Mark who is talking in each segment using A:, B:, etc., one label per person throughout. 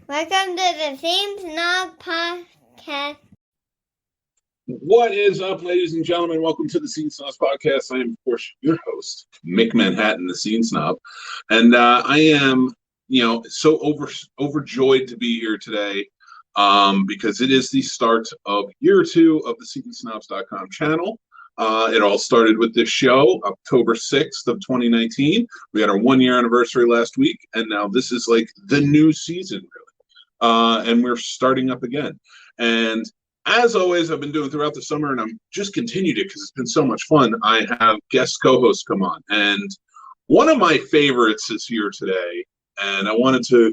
A: Welcome to the Same Snob Podcast.
B: What is up, ladies and gentlemen? Welcome to the Scene Snobs podcast. I am, of course, your host, Mick Manhattan, the Scene Snob, and I am, so overjoyed to be here today because it is the start of year 2 of the SneakySnobs.com channel. It all started with this show, October 6th of 2019. We had our 1-year anniversary last week, and now this is like the new season, really, and we're starting up again. And as always, I've been doing throughout the summer, and I'm just continued it because it's been so much fun. I have guest co-hosts come on, and one of my favorites is here today, and I wanted to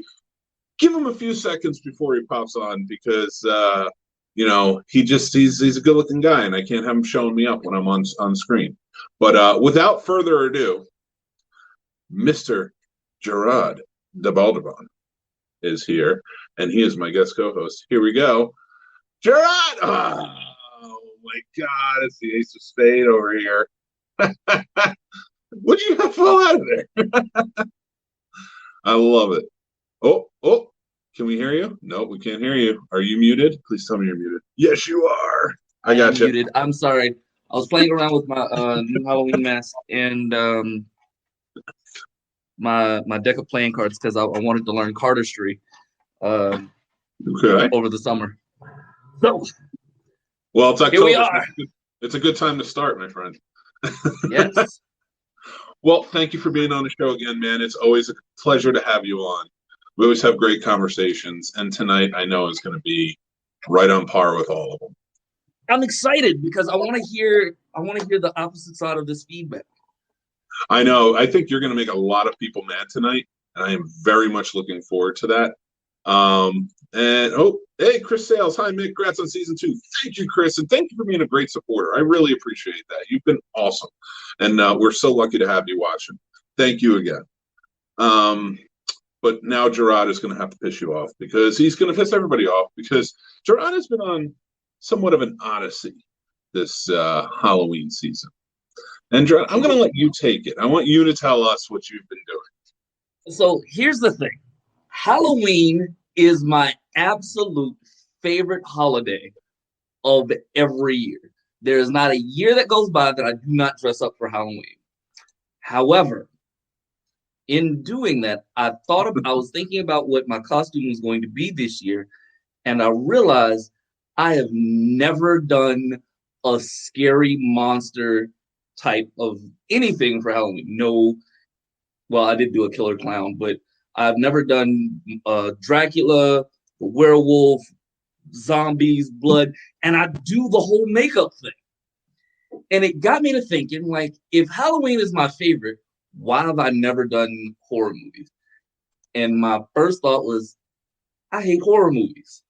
B: give him a few seconds before he pops on because he's a good-looking guy, and I can't have him showing me up when I'm on screen. But without further ado, Mr. Jarrod Debardlabon is here, and he is my guest co-host. Here we go. Jarrod! Oh my God, it's the Ace of Spades over here. What'd you have fall out of there? I love it. Oh, can we hear you? No, we can't hear you. Are you muted? Please tell me you're muted. Yes, you are. I got you.
C: Muted. I'm sorry. I was playing around with my new Halloween mask and my deck of playing cards because I wanted to learn cardistry over the summer. So,
B: well, it's October.
C: Here we are.
B: It's a good time to start, my friend.
C: Yes.
B: Well, thank you for being on the show again, man. It's always a pleasure to have you on. We always have great conversations, and tonight I know is going to be right on par with all of them.
C: I'm excited because I want to hear the opposite side of this feedback.
B: I know. I think you're going to make a lot of people mad tonight, and I am very much looking forward to that. Hey, Chris Sales. Hi, Mick. Congrats on season 2. Thank you, Chris, and thank you for being a great supporter. I really appreciate that. You've been awesome, and we're so lucky to have you watching. Thank you again. But now Jarrod is going to have to piss you off because he's going to piss everybody off because Jarrod has been on somewhat of an odyssey this Halloween season. And Jarrod, I'm going to let you take it. I want you to tell us what you've been doing.
C: So here's the thing. Halloween is my absolute favorite holiday of every year. There is not a year that goes by that I do not dress up for Halloween. However, in doing that, I was thinking about what my costume was going to be this year, and I realized I have never done a scary monster type of anything for Halloween. No, well, I did do a killer clown, but I've never done Dracula, werewolf, zombies, blood, and I do the whole makeup thing. And it got me to thinking, like, if Halloween is my favorite, why have I never done horror movies? And my first thought was, I hate horror movies.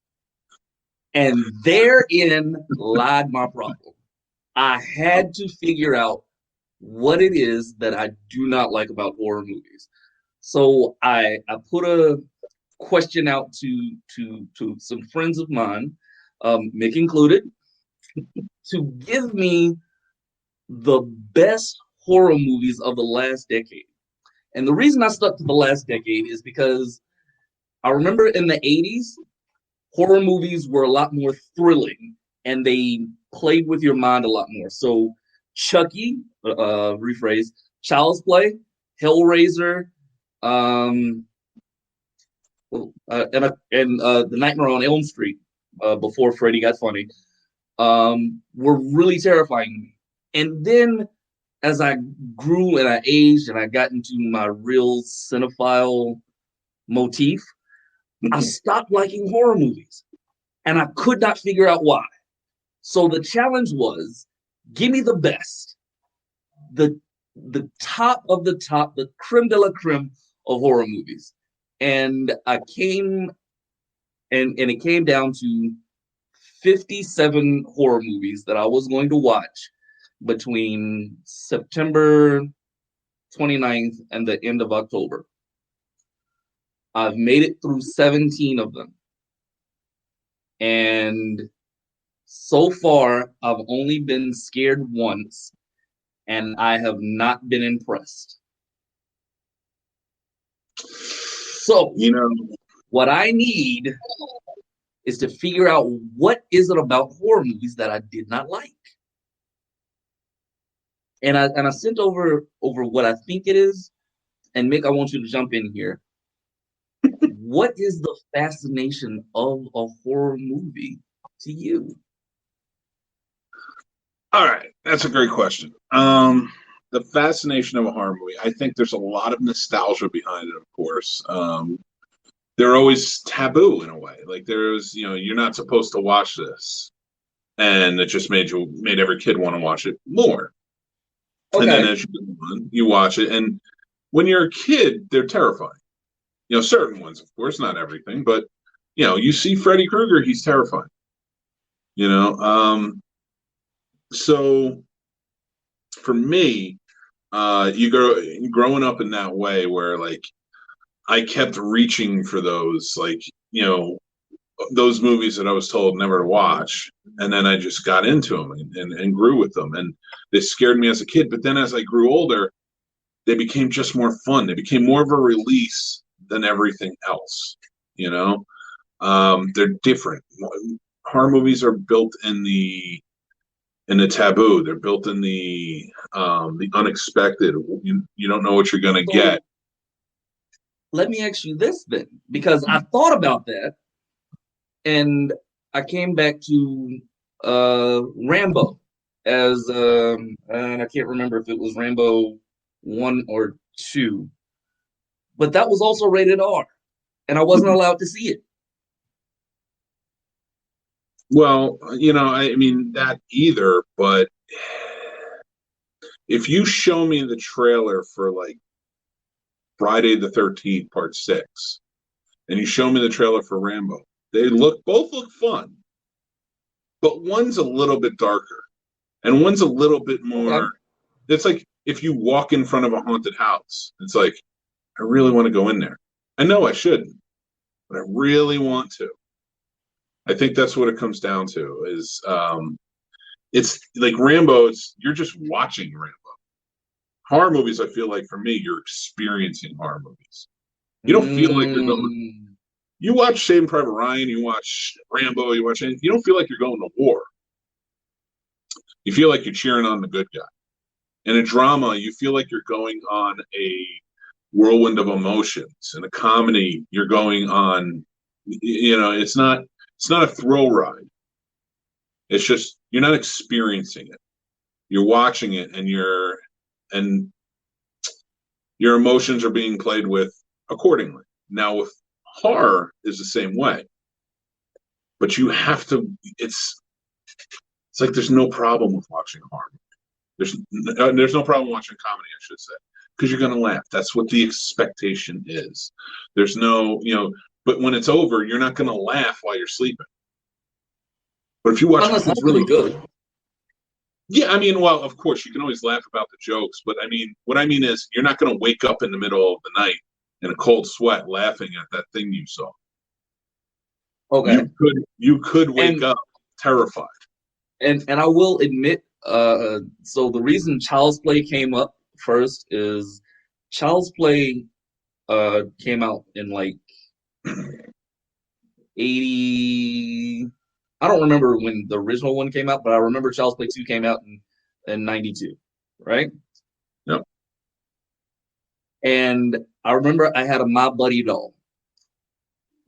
C: And therein lied my problem. I had to figure out what it is that I do not like about horror movies. So I put a question out to some friends of mine, Mick included, to give me the best horror movies of the last decade. And the reason I stuck to the last decade is because I remember in the 80s, horror movies were a lot more thrilling and they played with your mind a lot more. So Chucky, rephrase, Child's Play, Hellraiser, and The Nightmare on Elm Street, before Freddy got funny, were really terrifying to me. And then as I grew and I aged and I got into my real cinephile motif, I stopped liking horror movies. And I could not figure out why. So the challenge was, give me the best, the top of the top, the creme de la creme of horror movies. And I came, and it came down to 57 horror movies that I was going to watch between September 29th and the end of October. I've made it through 17 of them. And so far, I've only been scared once, and I have not been impressed. So, What I need is to figure out what is it about horror movies that I did not like. And I sent over what I think it is. And Mick, I want you to jump in here. What is the fascination of a horror movie to you?
B: All right, that's a great question. The fascination of a horror movie. I think there's a lot of nostalgia behind it, of course. They're always taboo in a way. Like there's, you're not supposed to watch this, and it just made every kid want to watch it more. Okay. And then as you go on, you watch it, and when you're a kid, they're terrifying. Certain ones, of course, not everything, but you see Freddy Krueger, he's terrifying. So for me, growing up in that way where like I kept reaching for those, like, those movies that I was told never to watch. And then I just got into them and grew with them. And they scared me as a kid. But then as I grew older, they became just more fun. They became more of a release than everything else. They're different. Horror movies are built in the taboo. They're built in the unexpected. You don't know what you're going to get.
C: Let me ask you this then, because I thought about that, and I came back to Rambo as and I can't remember if it was Rambo 1 or 2, but that was also rated R, and I wasn't allowed to see it.
B: Well, I mean that either, but if you show me the trailer for like Friday the 13th, Part 6, and you show me the trailer for Rambo, both look fun, but one's a little bit darker, and one's a little bit more. Okay. It's like if you walk in front of a haunted house, it's like I really want to go in there. I know I shouldn't, but I really want to. I think that's what it comes down to. Is it's like Rambo. You're just watching Rambo. Horror movies, I feel like for me, you're experiencing horror movies. You don't feel like you're going. You watch Saving Private Ryan, you watch Rambo, you watch anything. You don't feel like you're going to war. You feel like you're cheering on the good guy. In a drama, you feel like you're going on a whirlwind of emotions. In a comedy, you're going on. It's not a thrill ride. It's just you're not experiencing it. You're watching it, and your emotions are being played with accordingly. Now, with horror is the same way, but you have to. It's like there's no problem with watching horror. There's no problem watching comedy, I should say, because you're going to laugh. That's what the expectation is. There's no, but when it's over, you're not going to laugh while you're sleeping. But if you watch,
C: unless it's really good.
B: Yeah, I mean, well, of course, you can always laugh about the jokes, but I mean, what I mean is, you're not going to wake up in the middle of the night in a cold sweat laughing at that thing you saw.
C: Okay,
B: you could wake up terrified. And
C: I will admit, so the reason Child's Play came up first is Child's Play came out in like 80. I don't remember when the original one came out, but I remember Child's Play 2 came out in 92, right?
B: Yep.
C: And I remember I had a My Buddy doll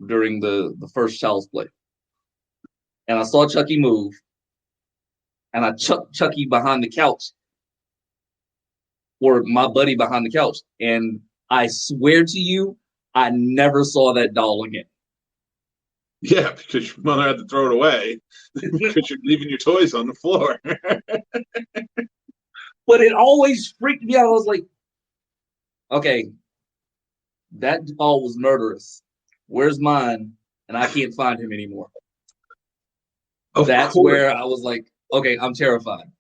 C: during the first Child's Play. And I saw Chucky move, and I chucked Chucky behind the couch, or my buddy behind the couch. And I swear to you, I never saw that doll again.
B: Yeah, because your mother had to throw it away because you're leaving your toys on the floor.
C: But it always freaked me out. I was like, okay, that doll was murderous. Where's mine? And I can't find him anymore. That's where I was like, okay, I'm terrified.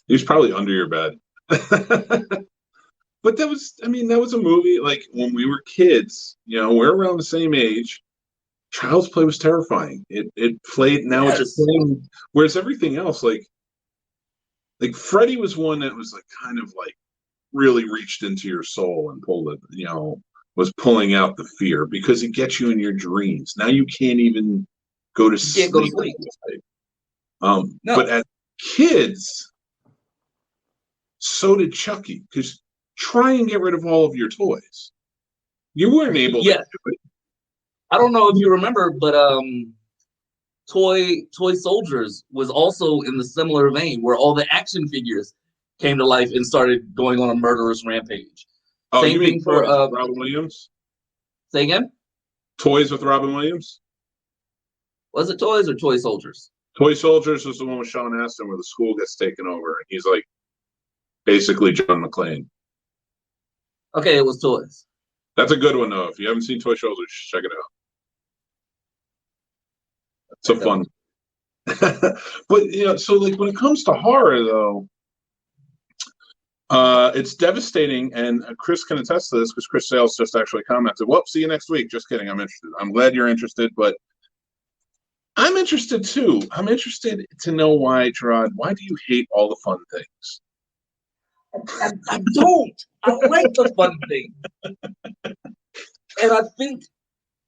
B: He was probably under your bed. But that was a movie, like, when we were kids, we're around the same age. Child's Play was terrifying. It played, now it's just playing, whereas everything else, like Freddy was one that was like kind of like really reached into your soul and pulled it, was pulling out the fear because it gets you in your dreams. Now you can't even go to
C: Can't go to
B: sleep.
C: sleep.
B: No. But as kids, so did Chucky. Because try and get rid of all of your toys. You weren't able to do it.
C: I don't know if you remember, but Toy Soldiers was also in the similar vein where all the action figures came to life and started going on a murderous rampage.
B: Oh,
C: Same
B: you mean
C: thing for
B: Robin Williams?
C: Say again?
B: Toys with Robin Williams?
C: Was it Toys or Toy Soldiers?
B: Toy Soldiers was the one with Sean Astin where the school gets taken over and he's like basically John McClane.
C: Okay, it was Toys.
B: That's a good one though. If you haven't seen Toy Soldiers, check it out. It's a fun. But so like when it comes to horror though, it's devastating, and Chris can attest to this because Chris Sales just actually commented, "Well, see you next week." Just kidding. I'm interested. I'm glad you're interested, but I'm interested too. I'm interested to know why, Jarrod. Why do you hate all the fun things?
C: I don't. I like the fun thing, and I think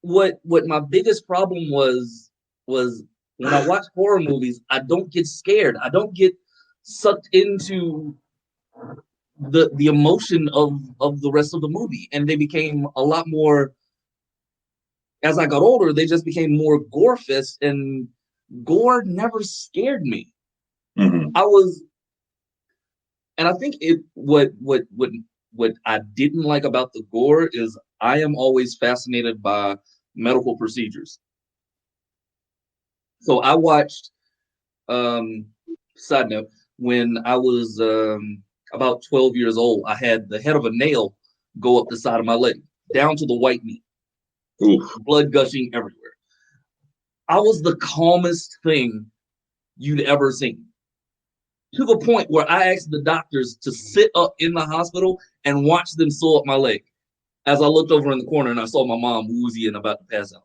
C: what my biggest problem was when I watch horror movies, I don't get scared. I don't get sucked into the emotion of the rest of the movie, and they became a lot more. As I got older, they just became more gore fest, and gore never scared me.
B: Mm-hmm.
C: And I think what I didn't like about the gore is I am always fascinated by medical procedures. So I watched, side note, when I was about 12 years old, I had the head of a nail go up the side of my leg, down to the white meat.
B: Oof.
C: Blood gushing everywhere. I was the calmest thing you'd ever seen. To the point where I asked the doctors to sit up in the hospital and watch them sew up my leg. As I looked over in the corner and I saw my mom woozy and about to pass out.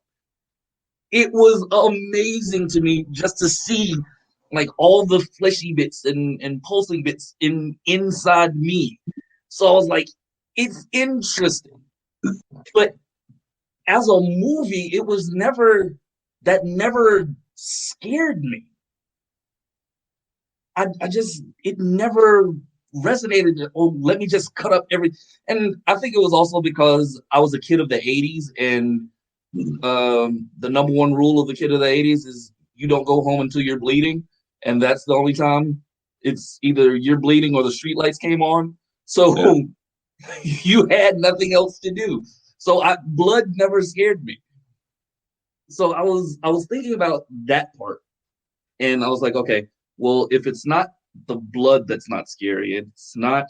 C: It was amazing to me just to see like all the fleshy bits and pulsing bits inside me. So I was like, it's interesting. But as a movie, it was never scared me. It never resonated. Oh, let me just cut up every. And I think it was also because I was a kid of the 80s, and the number one rule of the kid of the 80s is you don't go home until you're bleeding, and that's the only time it's either you're bleeding or the streetlights came on. So you had nothing else to do. So blood never scared me. So I was thinking about that part, and I was like, okay, well, if it's not the blood that's not scary, it's not,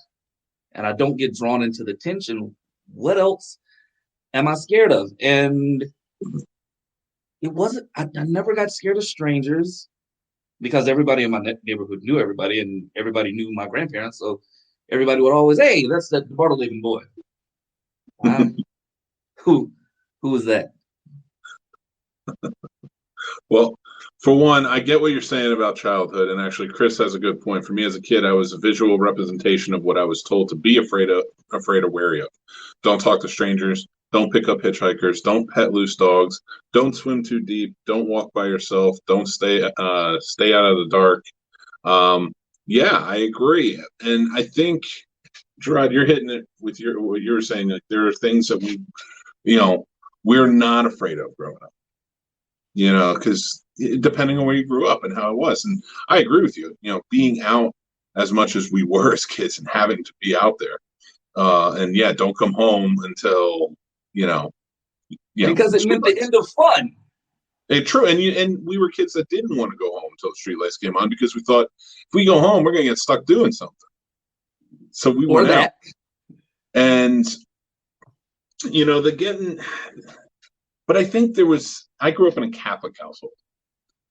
C: and I don't get drawn into the tension, what else am I scared of? And it wasn't, I never got scared of strangers because everybody in my neighborhood knew everybody and everybody knew my grandparents. So everybody would always, hey, that's that Debardlabon boy. Who is that?
B: Well, for one, I get what you're saying about childhood, and actually, Chris has a good point. For me, as a kid, I was a visual representation of what I was told to be afraid of, wary of. Don't talk to strangers. Don't pick up hitchhikers. Don't pet loose dogs. Don't swim too deep. Don't walk by yourself. Don't stay out of the dark. Yeah, I agree, and I think, Jarrod, you're hitting it with what you were saying. Like there are things that we're not afraid of growing up. Because depending on where you grew up and how it was. And I agree with you, being out as much as we were as kids and having to be out there. And don't come home until,
C: because it meant the end of fun.
B: True. And we were kids that didn't want to go home until the streetlights came on because we thought if we go home, we're going to get stuck doing something. So we went out. And, but I think I grew up in a Catholic household.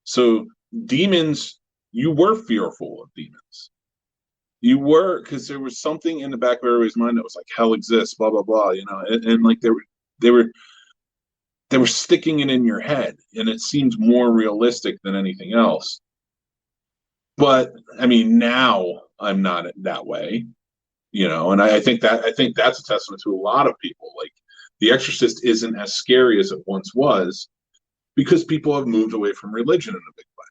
B: So demons, you were fearful of demons. You were, because there was something in the back of everybody's mind that was like, hell exists, blah, blah, blah, and like they were sticking it in your head, and it seems more realistic than anything else. But I mean, now I'm not that way, and I think that's a testament to a lot of people. Like The Exorcist isn't as scary as it once was because people have moved away from religion in a big way.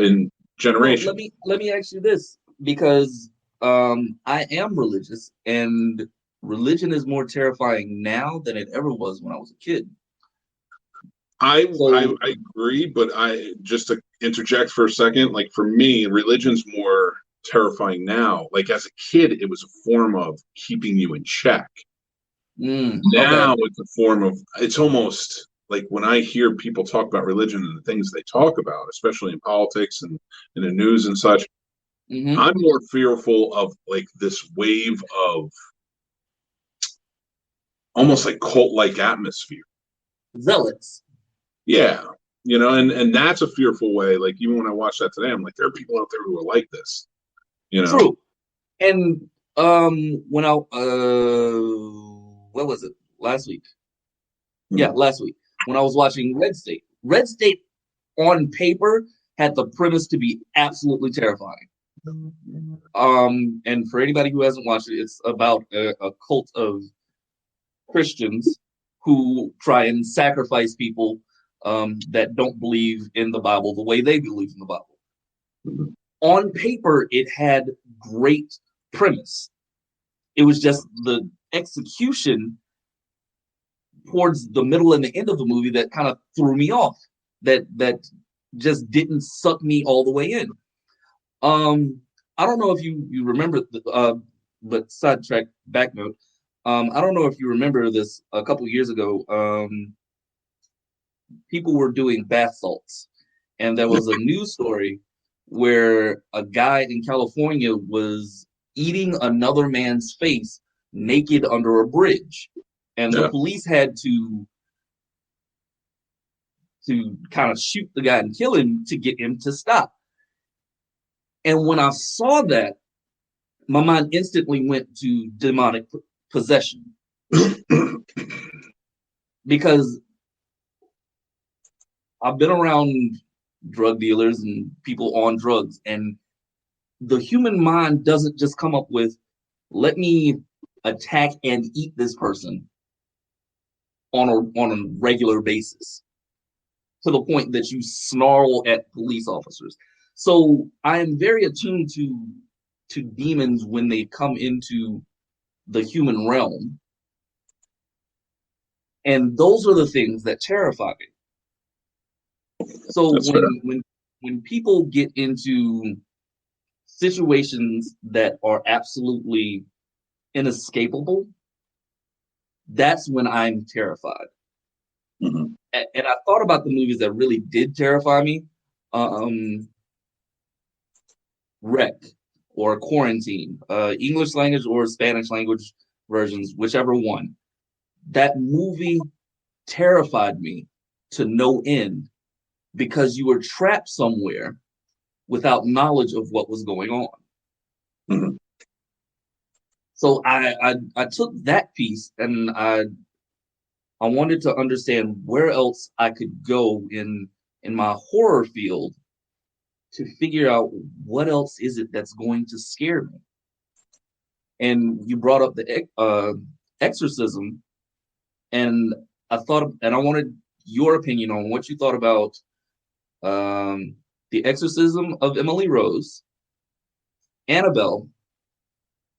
B: In generations.
C: Well, let me ask you this, because I am religious, and religion is more terrifying now than it ever was when I was a kid.
B: I agree, but I just to interject for a second, like for me, religion's more terrifying now. Like as a kid, it was a form of keeping you in check. Now
C: Okay.
B: it's a form of, it's almost like when I hear people talk about religion and the things they talk about, especially in politics and in the news and such, I'm more fearful of like this wave of almost like cult-like atmosphere.
C: Zealots.
B: Yeah. And that's a fearful way. Like even when I watch that today, I'm like, there are people out there who are like this.
C: True. And when I what was it? Last week. Yeah, last week. When I was watching Red State. Red State on paper had the premise to be absolutely terrifying. And for anybody who hasn't watched it, it's about a cult of Christians who try and sacrifice people that don't believe in the Bible the way they believe in the Bible. On paper, it had great premise. It was just the execution towards the middle and the end of the movie that kind of threw me off. That just didn't suck me all the way in. I don't know if you remember, but sidetrack back note. I don't know if you remember this a couple years ago. People were doing bath salts, and there was a news story where a guy in California was eating another man's face naked under a bridge, and the police had to kind of shoot the guy and kill him to get him to stop. And when I saw that, my mind instantly went to demonic possession. Because I've been around drug dealers and people on drugs, and the human mind doesn't just come up with, let me attack and eat this person on a regular basis, to the point that you snarl at police officers. So I am very attuned to demons when they come into the human realm. And those are the things that terrify me. So when people get into situations that are absolutely inescapable, that's when I'm terrified. And I thought about the movies that really did terrify me. Wreck or Quarantine, English language or Spanish language versions, whichever one. That movie terrified me to no end because you were trapped somewhere without knowledge of what was going on. So I took that piece and I wanted to understand where else I could go in my horror field to figure out what else is it that's going to scare me. And you brought up the exorcism, and I wanted your opinion on what you thought about the exorcism of Emily Rose, Annabelle,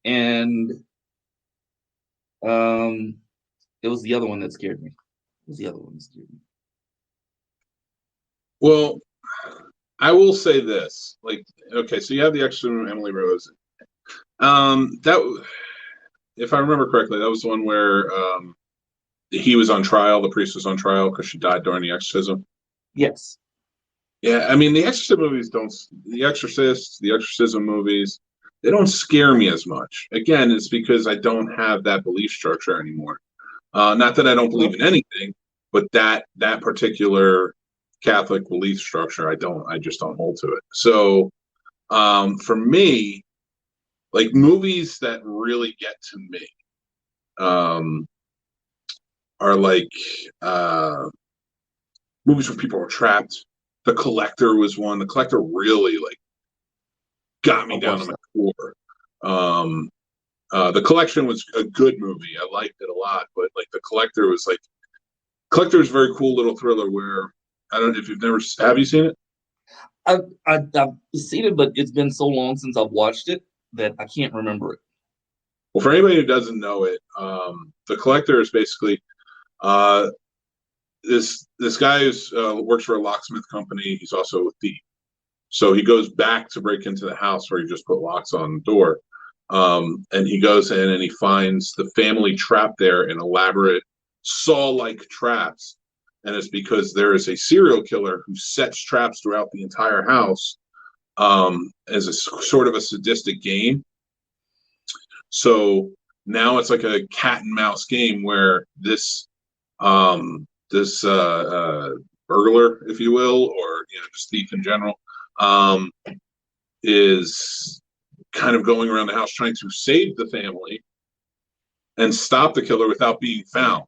C: and it was the other one that scared me.
B: Well, I will say this. Like, okay, so you have the exorcism of Emily Rose. That, if I remember correctly, that was the one where he was on trial. The priest was on trial because she died during the exorcism.
C: Yes.
B: Yeah, I mean, the exorcism movies the exorcism movies, they don't scare me as much. Again, it's because I don't have that belief structure anymore. Not that I don't believe in anything, but that particular Catholic belief structure, I just don't hold to it. So, for me, like movies that really get to me, are like movies where people are trapped. The Collector was one. The Collector really like got me down to my core. The Collection was a good movie. I liked it a lot, but like The Collector was like Collector is a very cool little thriller where I don't know if you've never have you seen it?
C: I've seen it, but it's been so long since I've watched it that I can't remember it.
B: Well, for anybody who doesn't know it, The Collector is basically uh, this guy who's works for a locksmith company. He's also a thief, so he goes back to break into the house where he just put locks on the door, and he goes in and he finds the family trapped there in elaborate saw-like traps, and it's because there is a serial killer who sets traps throughout the entire house as a sort of a sadistic game. So now it's like a cat and mouse game where this burglar, if you will, or just thief in general, is kind of going around the house trying to save the family and stop the killer without being found.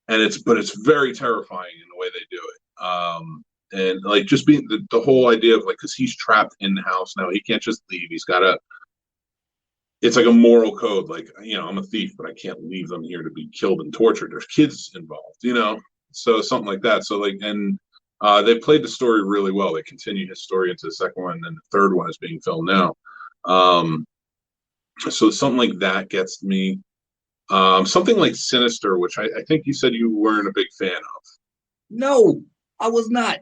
B: And it's very terrifying in the way they do it. And like just being the whole idea of like, because he's trapped in the house now, he can't just leave. He's got to. It's like a moral code. Like, I'm a thief, but I can't leave them here to be killed and tortured. There's kids involved, so something like that. So like, and they played the story really well. They continue his story into the second one, and then the third one is being filmed now. So something like that gets me. Something like Sinister, which I think you said you weren't a big fan of.
C: No, I was not.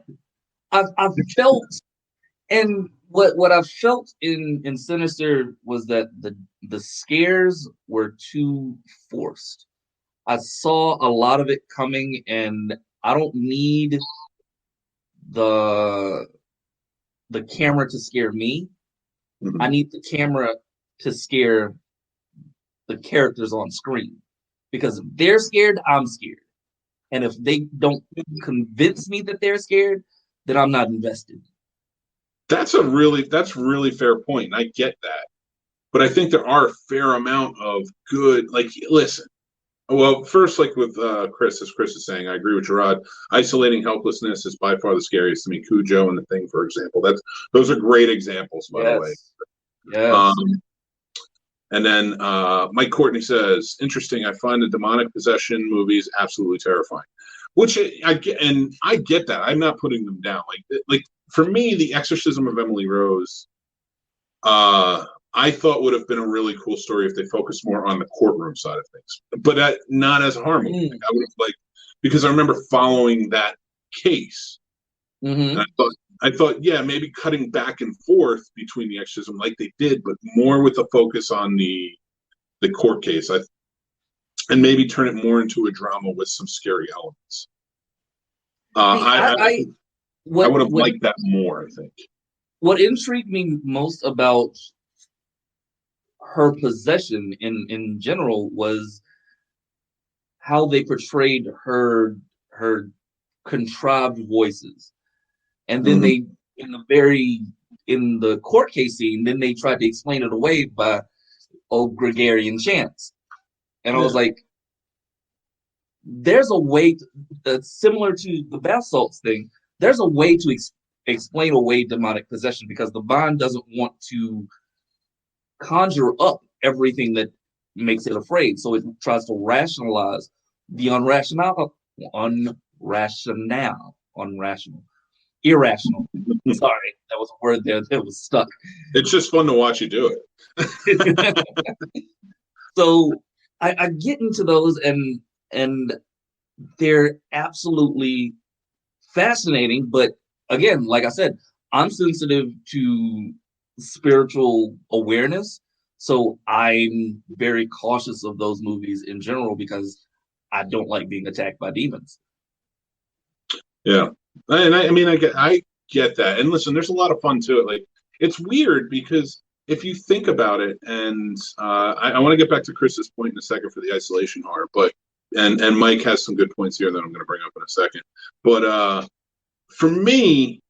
C: I've felt, and what I felt in Sinister was that the scares were too forced. I saw a lot of it coming, and I don't need the camera to scare me.
B: Mm-hmm.
C: I need the camera to scare the characters on screen, because if they're scared, I'm scared. And if they don't convince me that they're scared, then I'm not invested.
B: That's really fair point, and I get that. But I think there are a fair amount of good, like, listen. Well, first, like with Chris, as Chris is saying, I agree with Jarrod. Isolating helplessness is by far the scariest to me. Cujo and The Thing, for example. Those are great examples, by the way.
C: Yes.
B: And then Mike Courtney says, interesting, I find the demonic possession movies absolutely terrifying. Which I get that. I'm not putting them down. Like for me, The Exorcism of Emily Rose, I thought would have been a really cool story if they focused more on the courtroom side of things. But not as a horror movie. I would have because I remember following that case.
C: Mm-hmm.
B: And I thought, yeah, maybe cutting back and forth between The Exorcism like they did, but more with a focus on the court case. And maybe turn it more into a drama with some scary elements. I would have liked that more, I think.
C: What intrigued me most about her possession in general was how they portrayed her contrived voices. And then they, in the court case scene, then they tried to explain it away by Gregarian chants. And I was like, there's a way that's similar to the bath salts thing. There's a way to explain away demonic possession, because the Bond doesn't want to conjure up everything that makes it afraid. So it tries to rationalize the irrational. Sorry, that was a word there that was stuck.
B: It's just fun to watch you do it.
C: So I get into those, and they're absolutely fascinating. But again, like I said, I'm sensitive to spiritual awareness, so I'm very cautious of those movies in general, because I don't like being attacked by demons.
B: Yeah, and I get that. And listen, there's a lot of fun to it. Like, it's weird because if you think about it, and I want to get back to Chris's point in a second for the isolation horror, but and Mike has some good points here that I'm going to bring up in a second. But for me,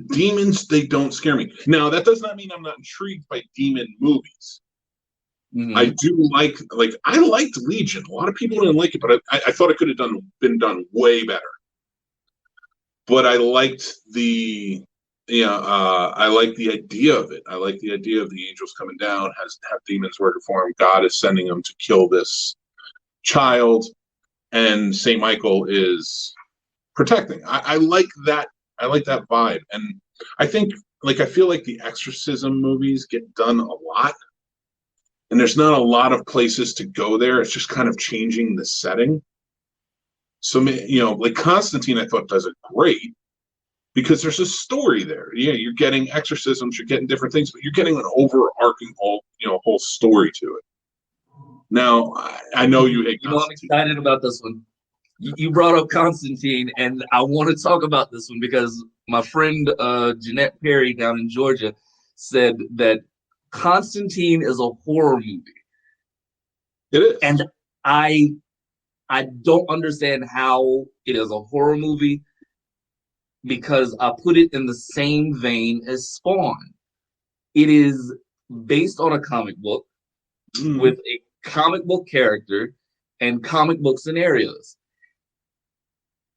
B: demons, they don't scare me. Now, that does not mean I'm not intrigued by demon movies. Mm-hmm. I do I liked Legion. A lot of people didn't like it, but I thought it could have been done way better. But I liked the I like the idea of it. I like the idea of the angels coming down, have demons working for him. God is sending them to kill this child, and Saint Michael is protecting. I like that. I like that vibe, and I think, I feel like the exorcism movies get done a lot, and there's not a lot of places to go there. It's just kind of changing the setting. So, like Constantine, I thought does it great because there's a story there. Yeah, you're getting exorcisms, you're getting different things, but you're getting an overarching whole story to it. Now, I know you hate Constantine.
C: I'm excited about this one. You brought up Constantine, and I want to talk about this one because my friend Jeanette Perry down in Georgia said that Constantine is a horror movie.
B: It is.
C: And I don't understand how it is a horror movie because I put it in the same vein as Spawn. It is based on a comic book with a comic book character and comic book scenarios.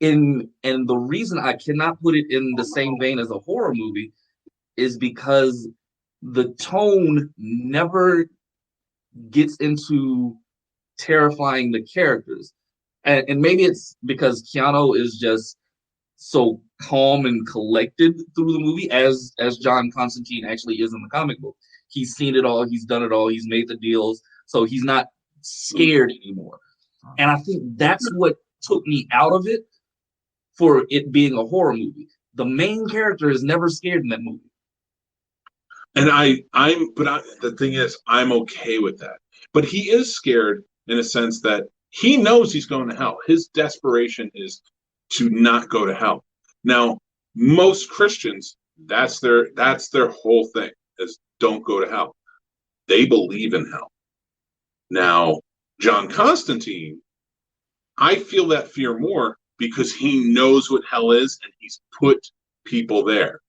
C: And the reason I cannot put it in the same vein as a horror movie is because the tone never gets into terrifying the characters. And maybe it's because Keanu is just so calm and collected through the movie as John Constantine actually is in the comic book. He's seen it all, he's done it all, he's made the deals, so he's not scared anymore. And I think that's what took me out of it for it being a horror movie. The main character is never scared in that movie.
B: And the thing is, I'm okay with that. But he is scared in a sense that he knows he's going to hell. His desperation is to not go to hell. Now, most Christians, that's their whole thing, is don't go to hell. They believe in hell. Now, John Constantine, I feel that fear more because he knows what hell is and he's put people there.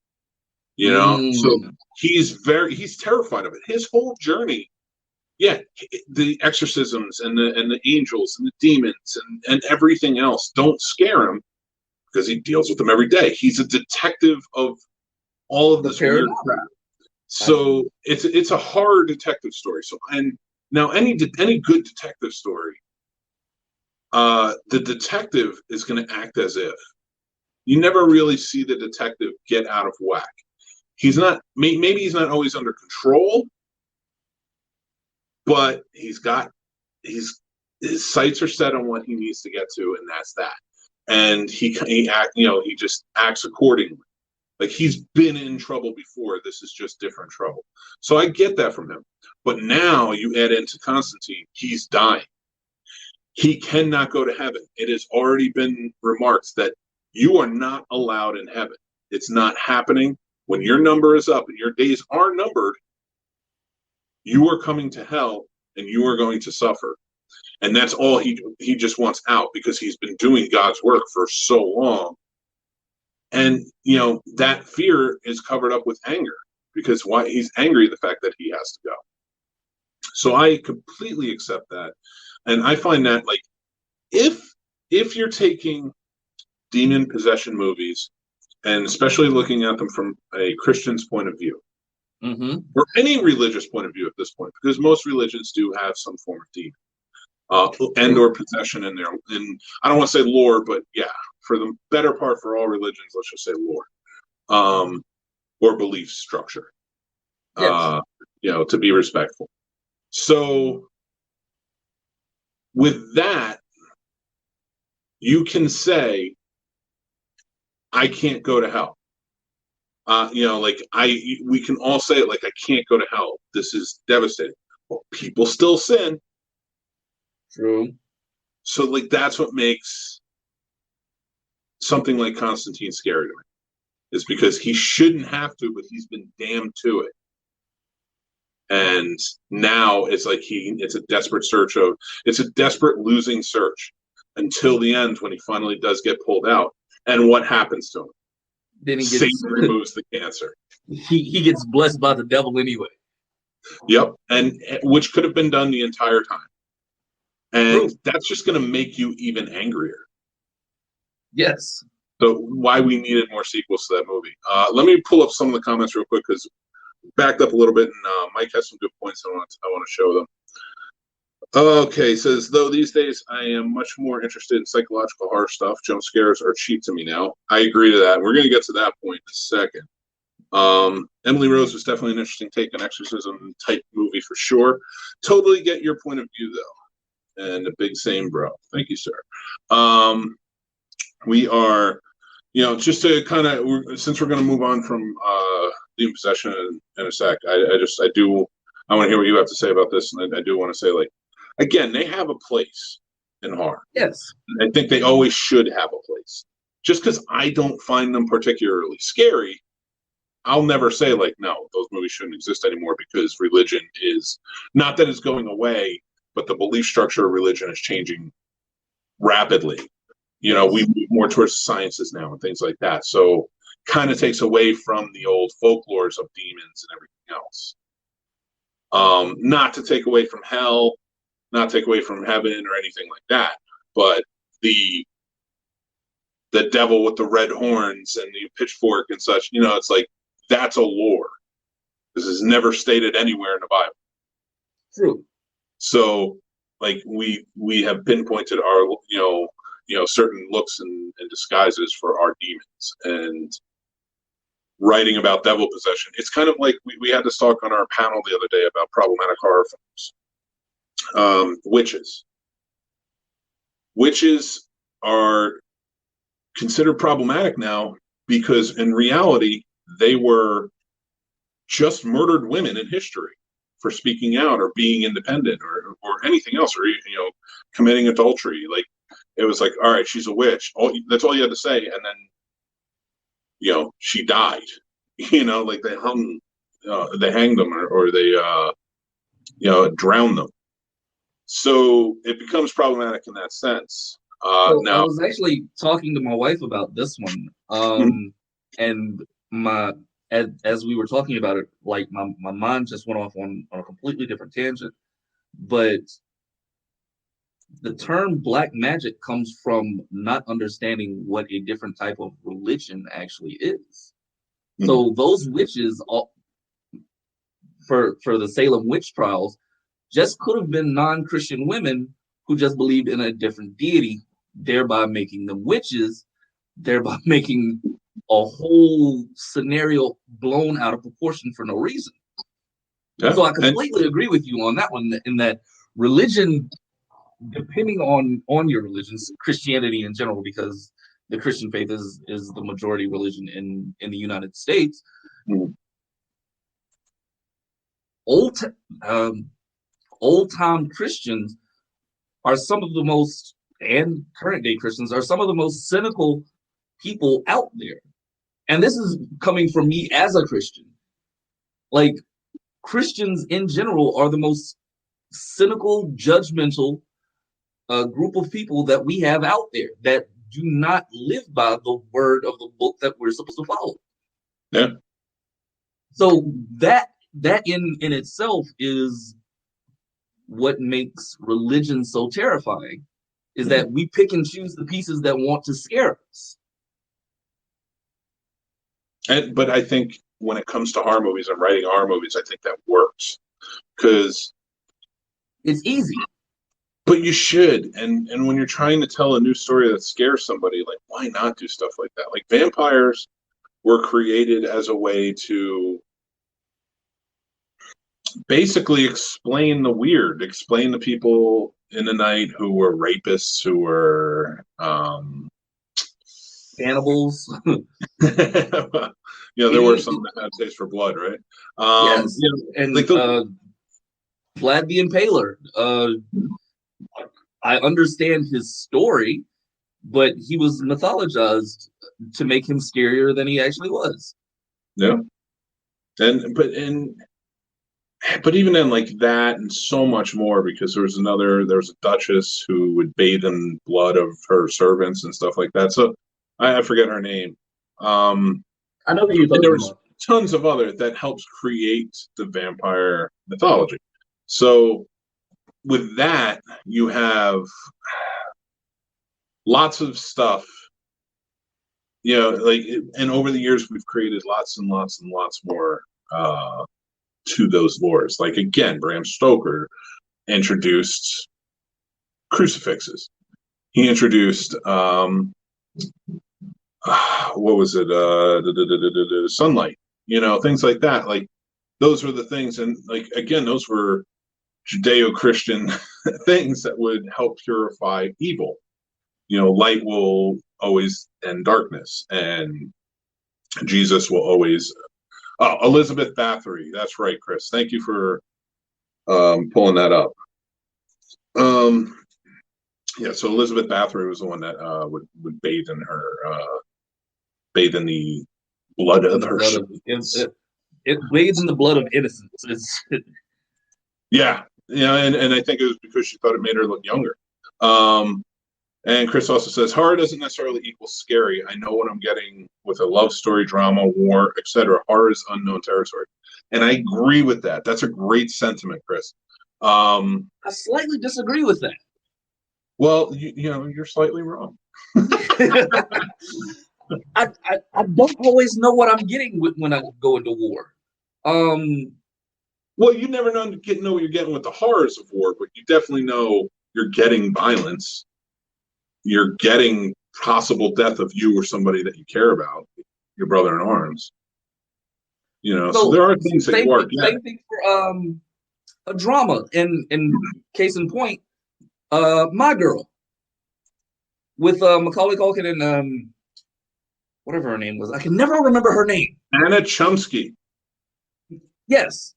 B: So he's terrified of it. His whole journey, the exorcisms and the angels and the demons and everything else don't scare him because he deals with them every day. He's a detective of all of this weird crap. So it's a horror detective story. So, and now any good detective story, the detective is going to act as if. You never really see the detective get out of whack. He's not, maybe he's not always under control, but his sights are set on what he needs to get to, and that's that. And he just acts accordingly. Like, he's been in trouble before. This is just different trouble. So I get that from him. But now you add into Constantine, he's dying. He cannot go to heaven. It has already been remarked that you are not allowed in heaven. It's not happening. When your number is up and your days are numbered, you are coming to hell and you are going to suffer. And that's all he just wants out because he's been doing God's work for so long. And, that fear is covered up with anger because he's angry at the fact that he has to go. So I completely accept that. And I find that, like, if you're taking demon possession movies, and especially looking at them from a Christian's point of view, or any religious point of view at this point, because most religions do have some form of demon and or possession in there. And I don't want to say lore, but for the better part, for all religions, let's just say lore or belief structure. Yes. To be respectful. So with that, you can say, I can't go to hell. We can all say it, like, I can't go to hell. This is devastating. Well, people still sin.
C: True.
B: So, like, that's what makes something like Constantine scary to me. Is because he shouldn't have to, but he's been damned to it. And now it's like it's a desperate losing search until the end when he finally does get pulled out. And what happens to him? Then Satan removes the cancer.
C: He gets blessed by the devil anyway.
B: Yep, and which could have been done the entire time. And that's just going to make you even angrier.
C: Yes.
B: So why we needed more sequels to that movie. Let me pull up some of the comments real quick because backed up a little bit, and Mike has some good points. I want to show them. Okay, says, though these days I am much more interested in psychological horror stuff. Jump scares are cheap to me now. I agree to that. We're going to get to that point in a second. Emily Rose was definitely an interesting take on exorcism type movie for sure. Totally get your point of view though. And a big same, bro. Thank you, sir. We are, just to kind of, since we're going to move on from Demon Possession in a sec, I want to hear what you have to say about this. And I do want to say, like, again, they have a place in horror.
C: Yes.
B: I think they always should have a place. Just because I don't find them particularly scary, I'll never say, like, no, those movies shouldn't exist anymore because religion is, not that it's going away, but the belief structure of religion is changing rapidly. We move more towards sciences now and things like that. So kind of takes away from the old folklores of demons and everything else. Not to take away from hell, not take away from heaven or anything like that, but the devil with the red horns and the pitchfork and such, it's like, that's a lore. This is never stated anywhere in the Bible.
C: True.
B: So, like, we have pinpointed our, certain looks and disguises for our demons, and writing about devil possession. It's kind of like we had this talk on our panel the other day about problematic horror films. Witches. Witches are considered problematic now because in reality, they were just murdered women in history for speaking out or being independent or anything else, or committing adultery. Like, it was like, all right, she's a witch. That's all you had to say, and then she died. Like they hanged them or they drowned them. So it becomes problematic in that sense. Now
C: I was actually talking to my wife about this one, and as we were talking about it, like my mind just went off on a completely different tangent. But the term black magic comes from not understanding what a different type of religion actually is. Mm-hmm. So those witches, for the Salem witch trials, just could have been non-Christian women who just believed in a different deity, thereby making them witches, thereby making a whole scenario blown out of proportion for no reason. Yeah. So I completely agree with you on that one, in that religion, depending on your religions, Christianity in general, because the Christian faith is the majority religion in the United States. Mm-hmm. Old-time Christians are some of the most, and current day Christians are some of the most cynical people out there. And this is coming from me as a Christian. Like, Christians in general are the most cynical, judgmental group of people that we have out there that do not live by the word of the book that we're supposed to follow.
B: Yeah.
C: So that in itself is what makes religion so terrifying, is that we pick and choose the pieces that want to scare us.
B: But I think when it comes to horror movies and writing horror movies, I think that works because
C: it's easy.
B: But you should, and when you're trying to tell a new story that scares somebody, like, why not do stuff like that? Like, vampires were created as a way to basically explain the weird, explain the people in the night who were rapists, who were
C: cannibals.
B: There were some that had taste for blood, right?
C: Yes, and like Vlad the Impaler. I understand his story, but he was mythologized to make him scarier than he actually was.
B: Yeah, but even then, like that, and so much more, because there was a duchess who would bathe in blood of her servants and stuff like that. So I forget her name.
C: I know that you're talking
B: there was tons of other that helps create the vampire mythology. So with that, you have lots of stuff and over the years we've created lots and lots and lots more to those lores. Like again, Bram Stoker introduced crucifixes. He introduced what was it? Sunlight. Things like that. Like those were the things, and like again, those were Judeo-Christian things that would help purify evil. Light will always end darkness, and Jesus will always. Oh, Elizabeth Bathory. That's right, Chris. Thank you for pulling that up. Yeah, so Elizabeth Bathory was the one that would bathe in the blood of her.
C: It bathes in the blood of innocence.
B: Yeah, and I think it was because she thought it made her look younger. And Chris also says horror doesn't necessarily equal scary. I know what I'm getting with a love story, drama, war, etc. Horror is unknown territory, and I agree with that. That's a great sentiment, Chris.
C: I slightly disagree with that.
B: Well, you're slightly wrong.
C: I don't always know what I'm getting when I go into war.
B: Well, you never know what you're getting with the horrors of war, but you definitely know you're getting violence. You're getting possible death of you or somebody that you care about, your brother in arms. So there are things that you are getting.
C: Same thing for a drama. And case in point, My Girl with Macaulay Culkin and whatever her name was. I can never remember her name.
B: Anna Chomsky.
C: Yes.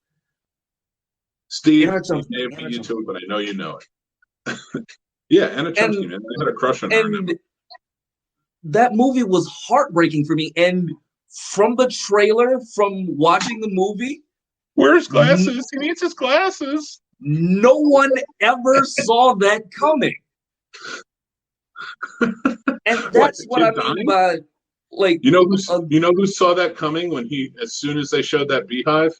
B: Steve, you too, but I know you know it. Yeah, Anna Chomsky, man. I had a crush on her.
C: And that movie was heartbreaking for me. And from the trailer, from watching the movie,
B: where's glasses? He needs his glasses.
C: No one ever saw that coming. And that's what I mean by like.
B: You know who saw that coming when as soon as they showed that beehive?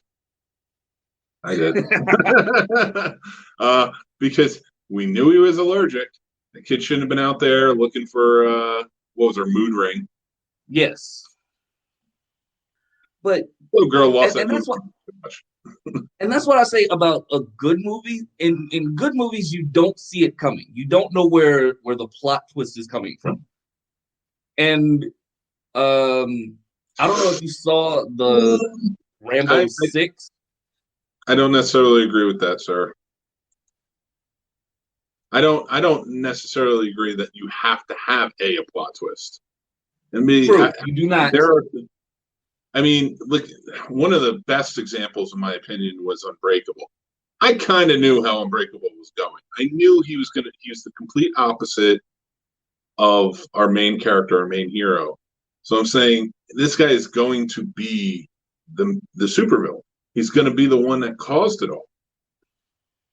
B: I did. Because we knew he was allergic. The kid shouldn't have been out there looking for what was her mood ring?
C: Yes. But
B: little girl lost that.
C: And that's what I say about a good movie. In good movies, you don't see it coming. You don't know where the plot twist is coming from. And I don't know if you saw the Rambo 6.
B: I don't necessarily agree with that, sir. I don't necessarily agree that you have to have a plot twist.
C: True, you do not.
B: Look, one of the best examples, in my opinion, was Unbreakable. I kind of knew how Unbreakable was going. I knew he was the complete opposite of our main character, our main hero. So I'm saying this guy is going to be the supervillain. He's going to be the one that caused it all.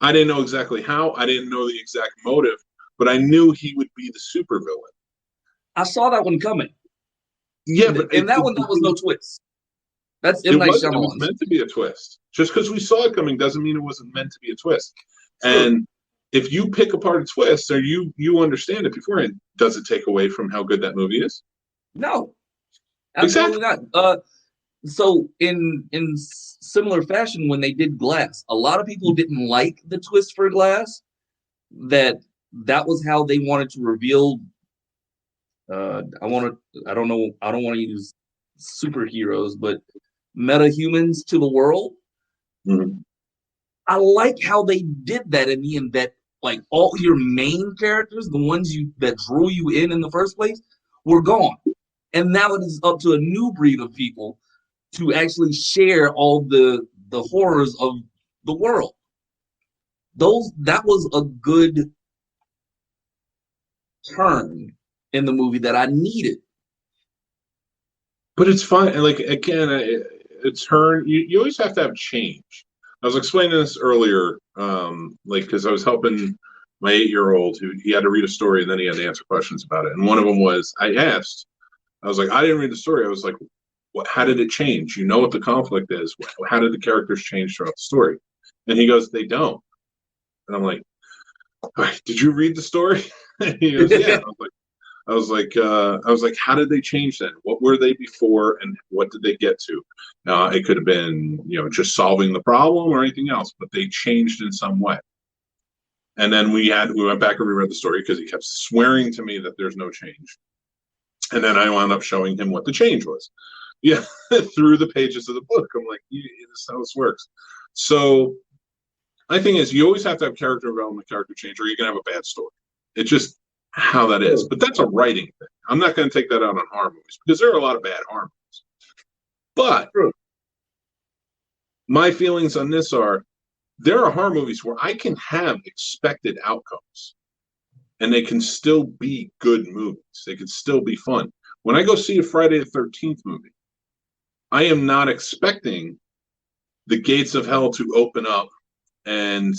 B: I didn't know exactly how. I didn't know the exact motive, but I knew he would be the supervillain.
C: I saw that one coming.
B: Yeah, but
C: in that one, there was no twist. That's M. Night Shyamalan. It was
B: meant to be a twist. Just because we saw it coming doesn't mean it wasn't meant to be a twist. And if you pick apart a twist or you understand it beforehand, does it take away from how good that movie is?
C: No, absolutely not. So in similar fashion, when they did Glass, a lot of people didn't like the twist for Glass. That was how they wanted to reveal. I don't want to use superheroes, but meta-humans to the world.
B: Mm-hmm.
C: I like how they did that in the end, that like all your main characters, the ones that drew you in the first place, were gone. And now it is up to a new breed of people to actually share all the horrors of the world. That was a good turn in the movie that I needed.
B: But it's fine. Like, again, you always have to have change. I was explaining this earlier, because I was helping my 8-year-old who he had to read a story and then he had to answer questions about it. And one of them was, I was like, I didn't read the story. I was like, how did it change? You know what the conflict is. How did the characters change throughout the story? And he goes, they don't. And I'm like, all right, did you read the story? And he goes, yeah. I was like, I was like, how did they change then? What were they before, and what did they get to? It could have been, just solving the problem or anything else, but they changed in some way. And then we went back and reread the story because he kept swearing to me that there's no change. And then I wound up showing him what the change was. Yeah, through the pages of the book. I'm like, this is how this works. So my thing is, you always have to have character development, character change, or you're going to have a bad story. It's just how that is. But that's a writing thing. I'm not going to take that out on horror movies because there are a lot of bad horror movies. But my feelings on this are, there are horror movies where I can have expected outcomes and they can still be good movies. They can still be fun. When I go see a Friday the 13th movie, I am not expecting the gates of hell to open up and,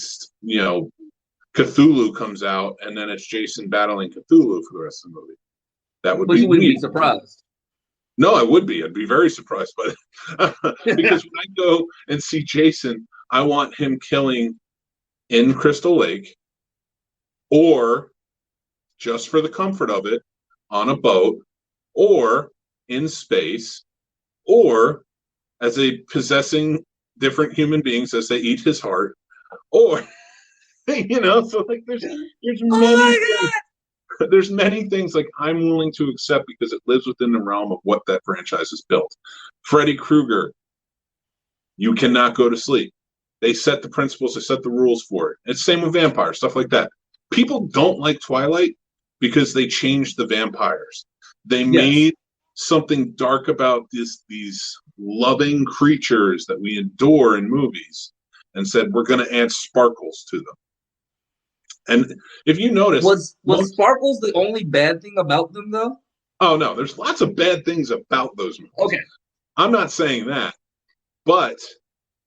B: Cthulhu comes out and then it's Jason battling Cthulhu for the rest of the movie. That would
C: But
B: be
C: you wouldn't
B: weird.
C: be surprised.
B: No, I would be. I'd be very surprised by it. Because when I go and see Jason, I want him killing in Crystal Lake or just for the comfort of it on a boat or in space or as a possessing different human beings as they eat his heart or, so like there's many things. There's many things like I'm willing to accept because it lives within the realm of what that franchise has built. Freddy Krueger, you cannot go to sleep. They set the principles, they set the rules for it. It's the same with vampires, stuff like that. People don't like Twilight because they changed the vampires. They made something dark about these loving creatures that we adore in movies and said, we're going to add sparkles to them. And if you notice,
C: was Sparkles the only bad thing about them, though?
B: Oh no, there's lots of bad things about those movies.
C: Okay,
B: I'm not saying that, but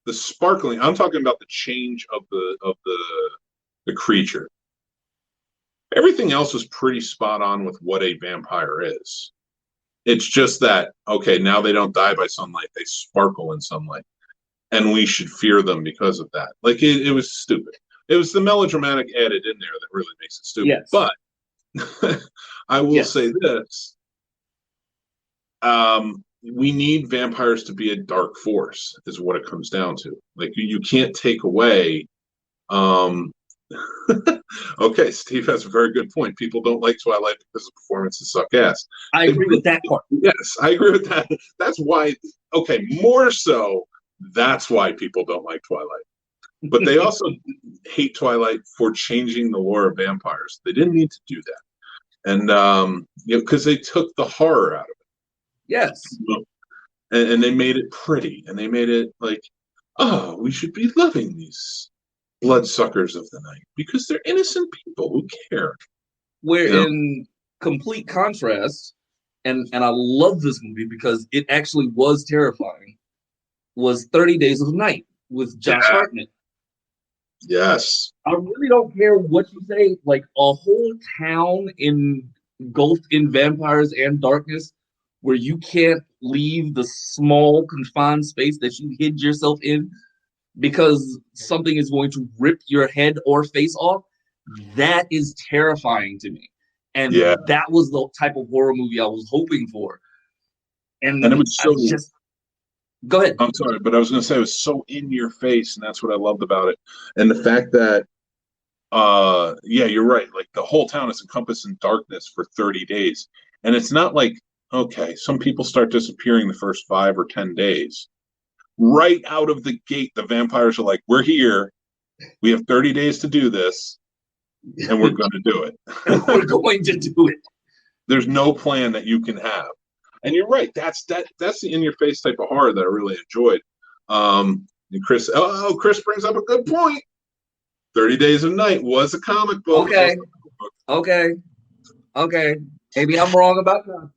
B: the sparkling. I'm talking about the change of the creature. Everything else was pretty spot on with what a vampire is. It's just that now they don't die by sunlight; they sparkle in sunlight, and we should fear them because of that. Like it was stupid. It was the melodramatic added in there that really makes it stupid.
C: Yes.
B: But I will say this. We need vampires to be a dark force is what it comes down to. Like you can't take away. Okay, Steve has a very good point. People don't like Twilight because the performances suck ass.
C: I agree with that part.
B: Yes, I agree with that. That's why, more so, that's why people don't like Twilight. But they also hate Twilight for changing the lore of vampires. They didn't need to do that. And, because they took the horror out of it.
C: Yes.
B: And they made it pretty. And they made it like, we should be loving these bloodsuckers of the night because they're innocent people who care.
C: We're in complete contrast, and I love this movie because it actually was terrifying, was 30 Days of Night with Josh Hartnett.
B: Yes.
C: I really don't care what you say. Like a whole town engulfed in vampires and darkness where you can't leave the small confined space that you hid yourself in because something is going to rip your head or face off. That is terrifying to me. And that was the type of horror movie I was hoping for. And
B: it was so
C: go ahead.
B: I'm sorry, but I was going to say it was so in your face, and that's what I loved about it. And the fact that, you're right. Like the whole town is encompassed in darkness for 30 days, and it's not like some people start disappearing the first 5 or 10 days. Right out of the gate, the vampires are like, "We're here. We have 30 days to do this, and we're going to do it.
C: We're going to do it."
B: There's no plan that you can have. And you're right. That's the in-your-face type of horror that I really enjoyed. And Chris brings up a good point. 30 Days of Night was a comic book.
C: Okay. Maybe I'm wrong about that.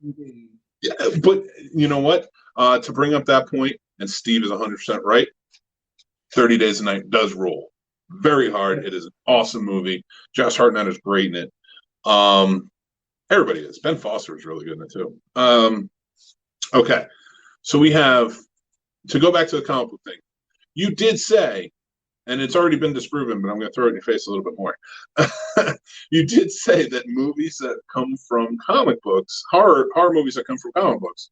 B: Yeah, but you know what? To bring up that point, and Steve is 100% right. 30 Days of Night does rule. Very hard. It is an awesome movie. Josh Hartnett is great in it. Everybody is. Ben Foster is really good in it too. Okay, so we have to go back to the comic book thing. You did say, and it's already been disproven, but I'm going to throw it in your face a little bit more. You did say that movies that come from comic books, horror movies that come from comic books,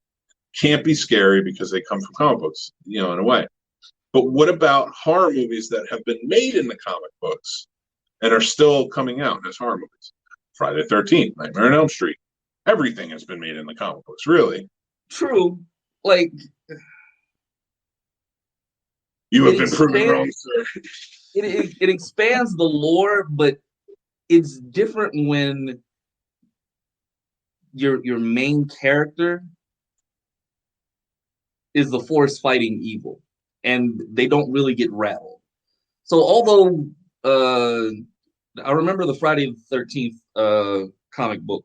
B: can't be scary because they come from comic books, in a way. But what about horror movies that have been made in the comic books and are still coming out as horror movies? Friday the 13th, Nightmare on Elm Street. Everything has been made in the comic books, really.
C: True. Like,
B: you have been proven wrong, sir.
C: It expands the lore, but it's different when your main character is the force fighting evil, and they don't really get rattled. So although I remember the Friday the 13th comic book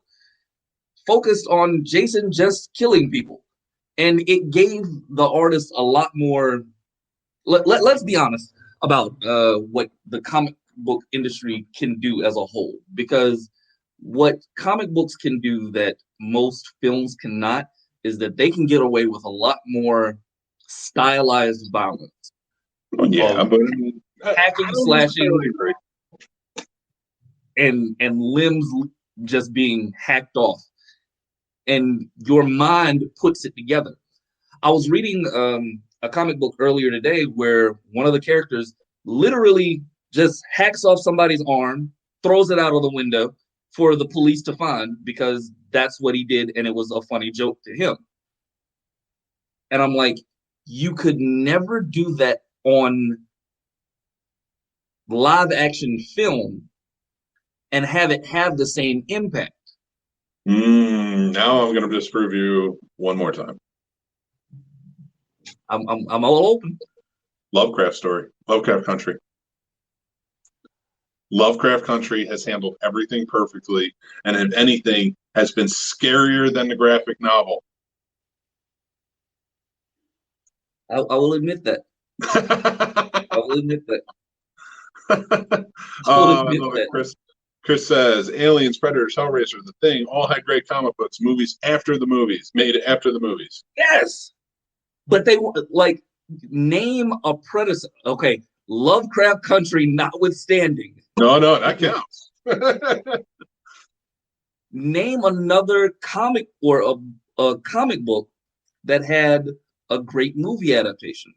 C: focused on Jason just killing people, and it gave the artist a lot more. Let's be honest about what the comic book industry can do as a whole, because what comic books can do that most films cannot is that they can get away with a lot more stylized violence.
B: Yeah, but
C: hacking, slashing, and limbs just being hacked off, and your mind puts it together. I was reading a comic book earlier today where one of the characters literally just hacks off somebody's arm, throws it out of the window for the police to find because that's what he did, and it was a funny joke to him. And I'm like, you could never do that on live action film and have it have the same impact.
B: Now I'm going to disprove you one more time.
C: I'm all open.
B: Lovecraft story. Lovecraft Country. Lovecraft Country has handled everything perfectly, and if anything, has been scarier than the graphic novel.
C: I will admit that. I will admit that.
B: Chris says, Aliens, Predators, Hellraiser, The Thing, all had great comic books, movies after the movies, made after the movies.
C: Yes! But they, like, name a predecessor. Okay, Lovecraft Country notwithstanding.
B: No, that counts.
C: Name another comic or a comic book that had a great movie adaptation.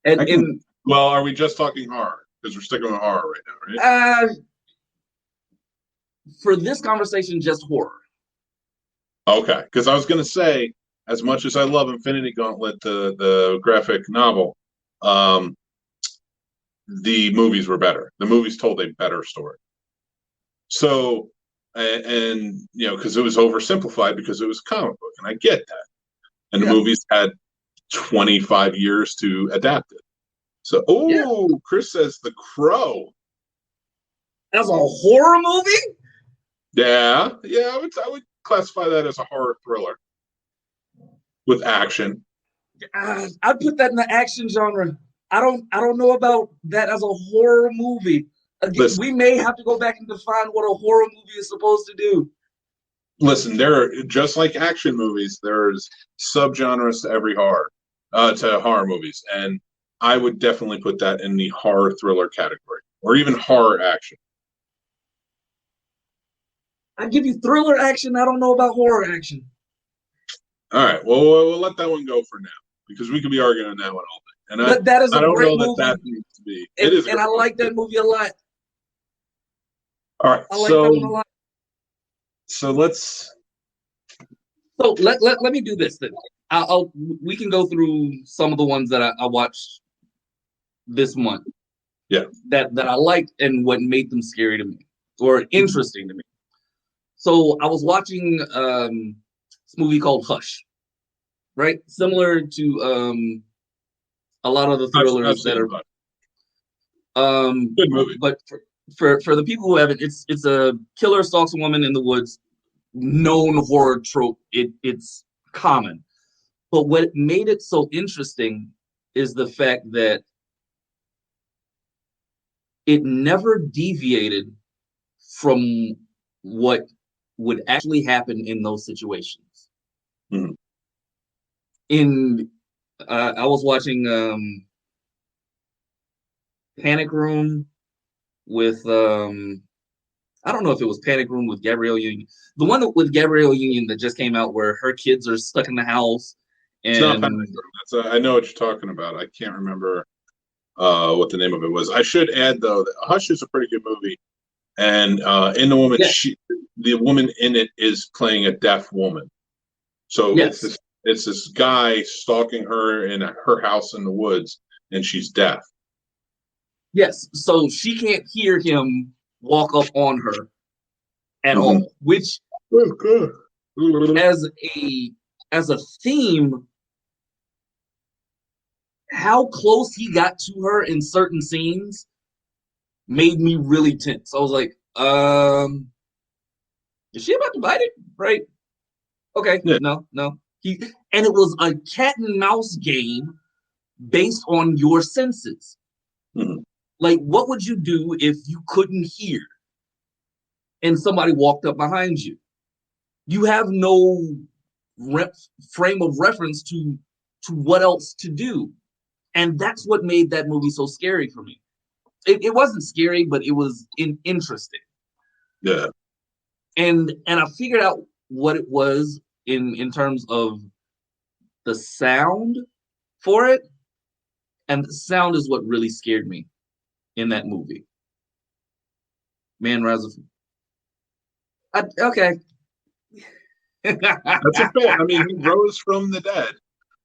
B: Well, are we just talking horror? Because we're sticking with horror right now, right?
C: For this conversation, just horror.
B: Okay, because I was going to say, as much as I love Infinity Gauntlet, the graphic novel, the movies were better. The movies told a better story. So, and because it was oversimplified because it was a comic book, and I get that. And the movies had 25 years to adapt it. So, Chris says The Crow.
C: As a horror movie?
B: Yeah, I would classify that as a horror thriller with action.
C: I'd put that in the action genre. I don't know about that as a horror movie. Again, we may have to go back and define what a horror movie is supposed to do.
B: Listen, there are, just like action movies, there's subgenres to every horror movies, and I would definitely put that in the horror thriller category, or even horror action.
C: I give you thriller action. I don't know about horror action.
B: All right, well, we'll let that one go for now because we could be arguing on that one all day. And
C: that is a great
B: movie.
C: That
B: needs to be.
C: It is, and I like that movie a lot.
B: All right,
C: I like that one a lot.
B: So let's.
C: So let me do this then. We can go through some of the ones that I watched this month.
B: Yeah.
C: That I liked and what made them scary to me or interesting to me. So I was watching this movie called Hush, right? Similar to a lot of the thrillers that are
B: good movie.
C: But for the people who haven't, it's a killer stalks a woman in the woods. Known horror trope. It's common. But what made it so interesting is the fact that it never deviated from what would actually happen in those situations.
B: Mm-hmm.
C: I was watching Panic Room with I don't know if it was Panic Room with Gabrielle Union. The one with Gabrielle Union that just came out where her kids are stuck in the house
B: It's not Panic
C: and
B: Room. That's I know what you're talking about. I can't remember what the name of it was. I should add though that Hush is a pretty good movie, and in the woman,
C: yes,
B: the woman in it is playing a deaf woman. So
C: yes,
B: it's this guy stalking her in her house in the woods, and she's deaf.
C: yes. So she can't hear him walk up on her at
B: Mhm.
C: all, which
B: Oh, good.
C: as a theme, how close he got to her in certain scenes made me really tense. I was like, is she about to bite it? Right? Okay,
B: Yeah.
C: no. And it was a cat and mouse game based on your senses.
B: Mhm.
C: Like, what would you do if you couldn't hear and somebody walked up behind you? You have no frame of reference to what else to do, and that's what made that movie so scary for me. It wasn't scary, but it was interesting.
B: Yeah.
C: And I figured out what it was in terms of the sound for it, and the sound is what really scared me in that movie. Man, Rise of okay.
B: That's a fact. I mean, he rose from the dead.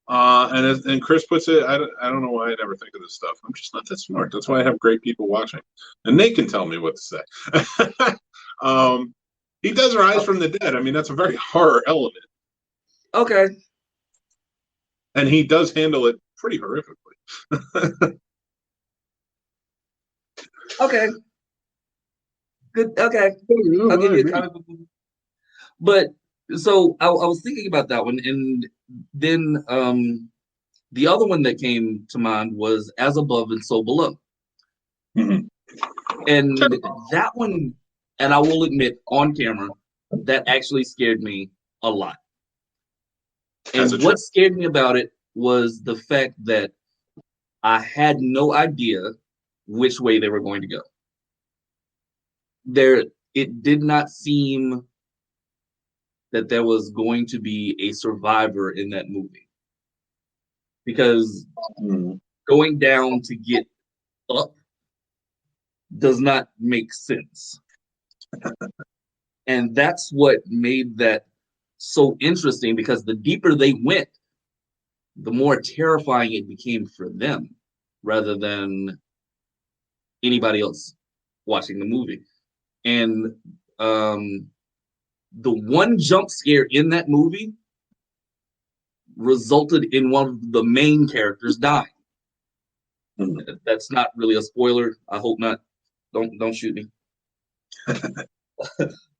B: And Chris puts it. I don't know why I never think of this stuff. I'm just not that smart. That's why I have great people watching, and they can tell me what to say. He does rise from the dead. I mean, that's a very horror element,
C: Okay.
B: and he does handle it pretty horrifically.
C: Okay. Good. Okay. I'll give you a comic book movie. But so I was thinking about that one, and then the other one that came to mind was As Above and So Below.
B: Mhm.
C: And that one, and I will admit on camera, that actually scared me a lot.
B: As
C: And
B: a trip.
C: what scared me about it was the fact that I had no idea which way they were going to go. It did not seem that there was going to be a survivor in that movie because
B: Mhm.
C: going down to get up does not make sense. And that's what made that so interesting because the deeper they went, the more terrifying it became for them rather than anybody else watching the movie. And the one jump scare in that movie resulted in one of the main characters dying.
B: Mhm.
C: That's not really a spoiler. I hope not. Don't shoot me.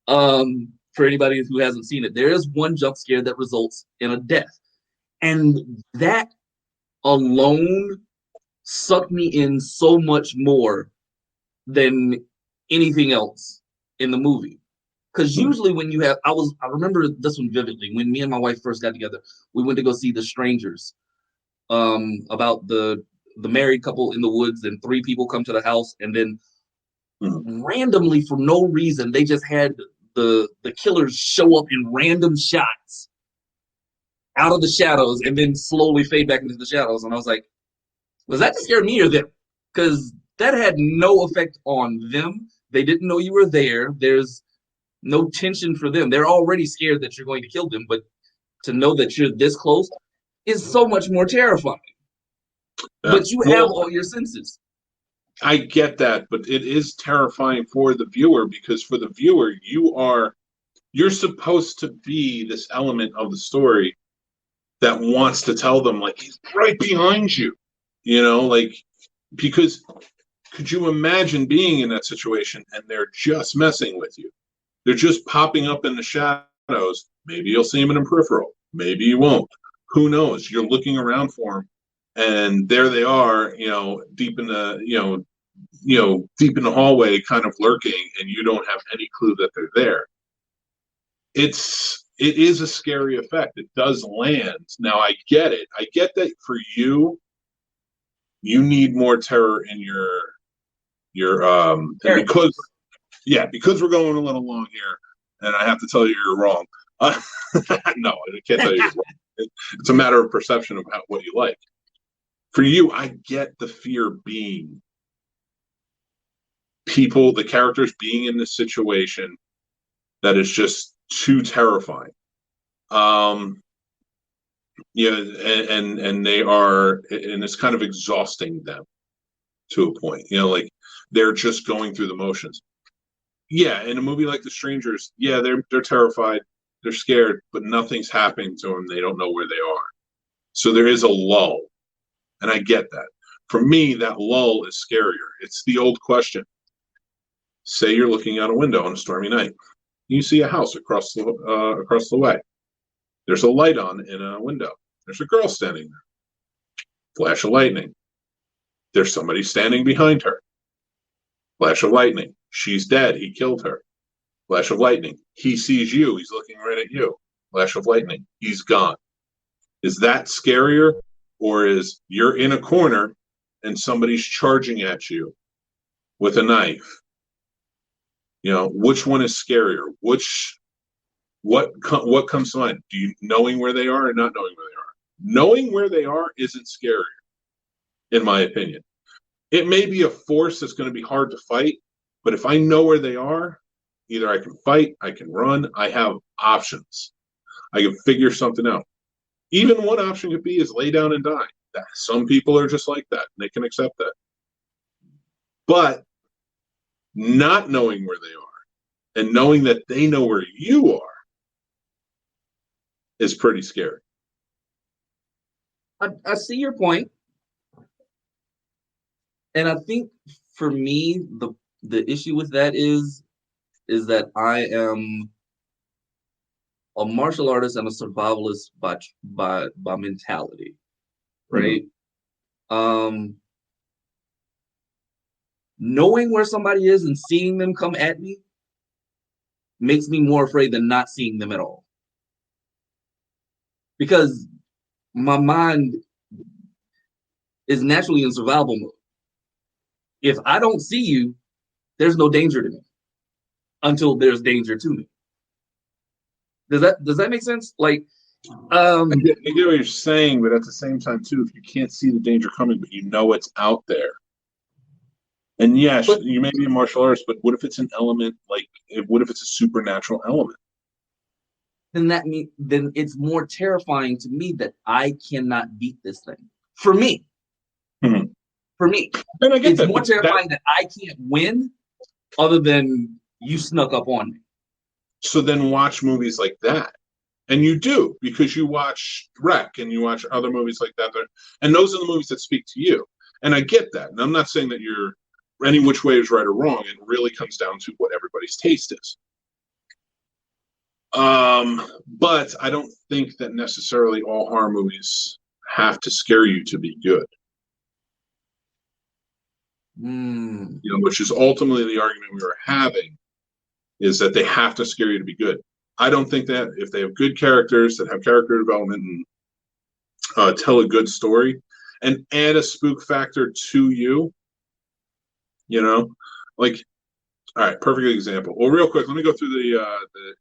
C: For anybody who hasn't seen it, there is one jump scare that results in a death, and that alone sucked me in so much more than anything else in the movie. Because usually when you have, I remember this one vividly. When me and my wife first got together, we went to go see The Strangers, about the married couple in the woods, and three people come to the house, and then
B: Mhm.
C: randomly for no reason they just had the killers show up in random shots out of the shadows and then slowly fade back into the shadows. And I was like, was that to scare me or them? Because that had no effect on them. They didn't know you were there. There's no tension for them. They're already scared that you're going to kill them, but to know that you're this close is so much more terrifying.
B: Yeah.
C: But you have
B: Well,
C: all your senses.
B: I get that, but it is terrifying for the viewer because for the viewer, you're supposed to be this element of the story that wants to tell them like he's right behind you, like because could you imagine being in that situation and they're just messing with you? They're just popping up in the shadows. Maybe you'll see them in a peripheral. Maybe you won't. Who knows? You're looking around for them, and there they are, deep in the, deep in the hallway, kind of lurking, and you don't have any clue that they're there. It is a scary effect. It does land. Now I get it. I get that for you, you need more terror in You're and because we're going a little long here, and I have to tell you you're wrong. No, I can't tell you you're wrong. It's a matter of perception of what you like. For you, I get the fear being the characters being in this situation that is just too terrifying. And they are, and it's kind of exhausting them to a point. Like they're just going through the motions. Yeah, in a movie like The Strangers, yeah, they're terrified, they're scared, but nothing's happening to them. They don't know where they are. So there is a lull, and I get that. For me, that lull is scarier. It's the old question. Say you're looking out a window on a stormy night. You see a house across the way. There's a light on in a window. There's a girl standing there. Flash of lightning. There's somebody standing behind her. Flash of lightning. She's dead. He killed her. Flash of lightning. He sees you. He's looking right at you. Flash of lightning. He's gone. Is that scarier? Or is you're in a corner and somebody's charging at you with a knife? Which one is scarier? What comes to mind? Do you knowing where they are or not knowing where they are? Knowing where they are isn't scarier, in my opinion. It may be a force that's going to be hard to fight, but if I know where they are, either I can fight, I can run, I have options. I can figure something out. Even one option could be is lay down and die. Some people are just like that, and they can accept that. But not knowing where they are and knowing that they know where you are is pretty scary.
C: I see your point. And I think for me, the issue with that is that I am a martial artist and a survivalist by mentality, right? Mm-hmm. Knowing where somebody is and seeing them come at me makes me more afraid than not seeing them at all. Because my mind is naturally in survival mode. If I don't see you, there's no danger to me until there's danger to me. Does that make sense? Like,
B: I get what you're saying, but at the same time, too, if you can't see the danger coming, but you know it's out there. And yes, you may be a martial artist, but what if it's an element what if it's a supernatural element?
C: Then it's more terrifying to me that I cannot beat this thing. For me.
B: Mm-hmm.
C: For me.
B: And I get
C: it's more terrifying that I can't win other than you snuck up on me.
B: So then watch movies like that. And you do, because you watch Rec and you watch other movies like that. And those are the movies that speak to you. And I get that. And I'm not saying that you're any which way is right or wrong. It really comes down to what everybody's taste is. But I don't think that necessarily all horror movies have to scare you to be good. Which is ultimately the argument we were having, is that they have to scare you to be good. I don't think that if they have good characters that have character development and tell a good story and add a spook factor to you, all right, perfect example. Well, real quick, let me go through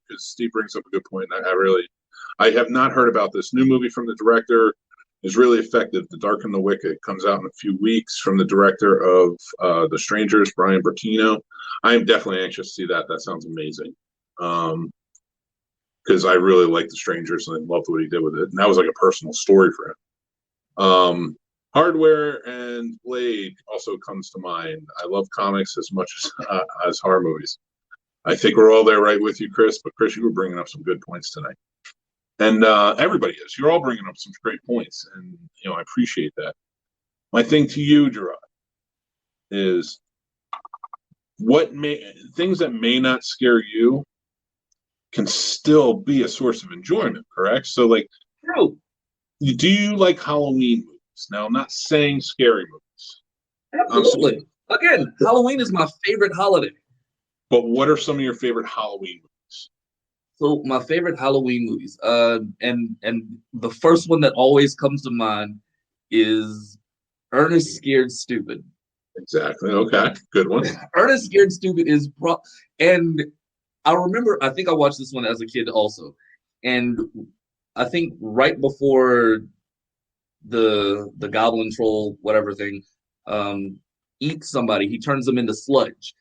B: because Steve brings up a good point. I have not heard about this new movie from the director. Is really effective. The Dark and the Wicked comes out in a few weeks from the director of The Strangers, Brian Bertino. I am definitely anxious to see that. That sounds amazing. Because I really like The Strangers and I loved what he did with it. And that was like a personal story for him. Hardware and Blade also comes to mind. I love comics as much as horror movies. I think we're all there right with you, Chris. But Chris, you were bringing up some good points tonight. And everybody is. You're all bringing up some great points. And, I appreciate that. My thing to you, Jarrod, is things that may not scare you can still be a source of enjoyment, correct? So,
C: true.
B: Do you like Halloween movies? Now, I'm not saying scary movies.
C: Absolutely. Again, Halloween is my favorite holiday.
B: But what are some of your favorite Halloween movies?
C: So my favorite Halloween movies, and the first one that always comes to mind is Ernest Scared Stupid.
B: Exactly. Okay. Good one.
C: Ernest Scared Stupid is and I remember, I think I watched this one as a kid also. And I think right before the goblin troll, whatever thing, eats somebody, he turns them into sludge.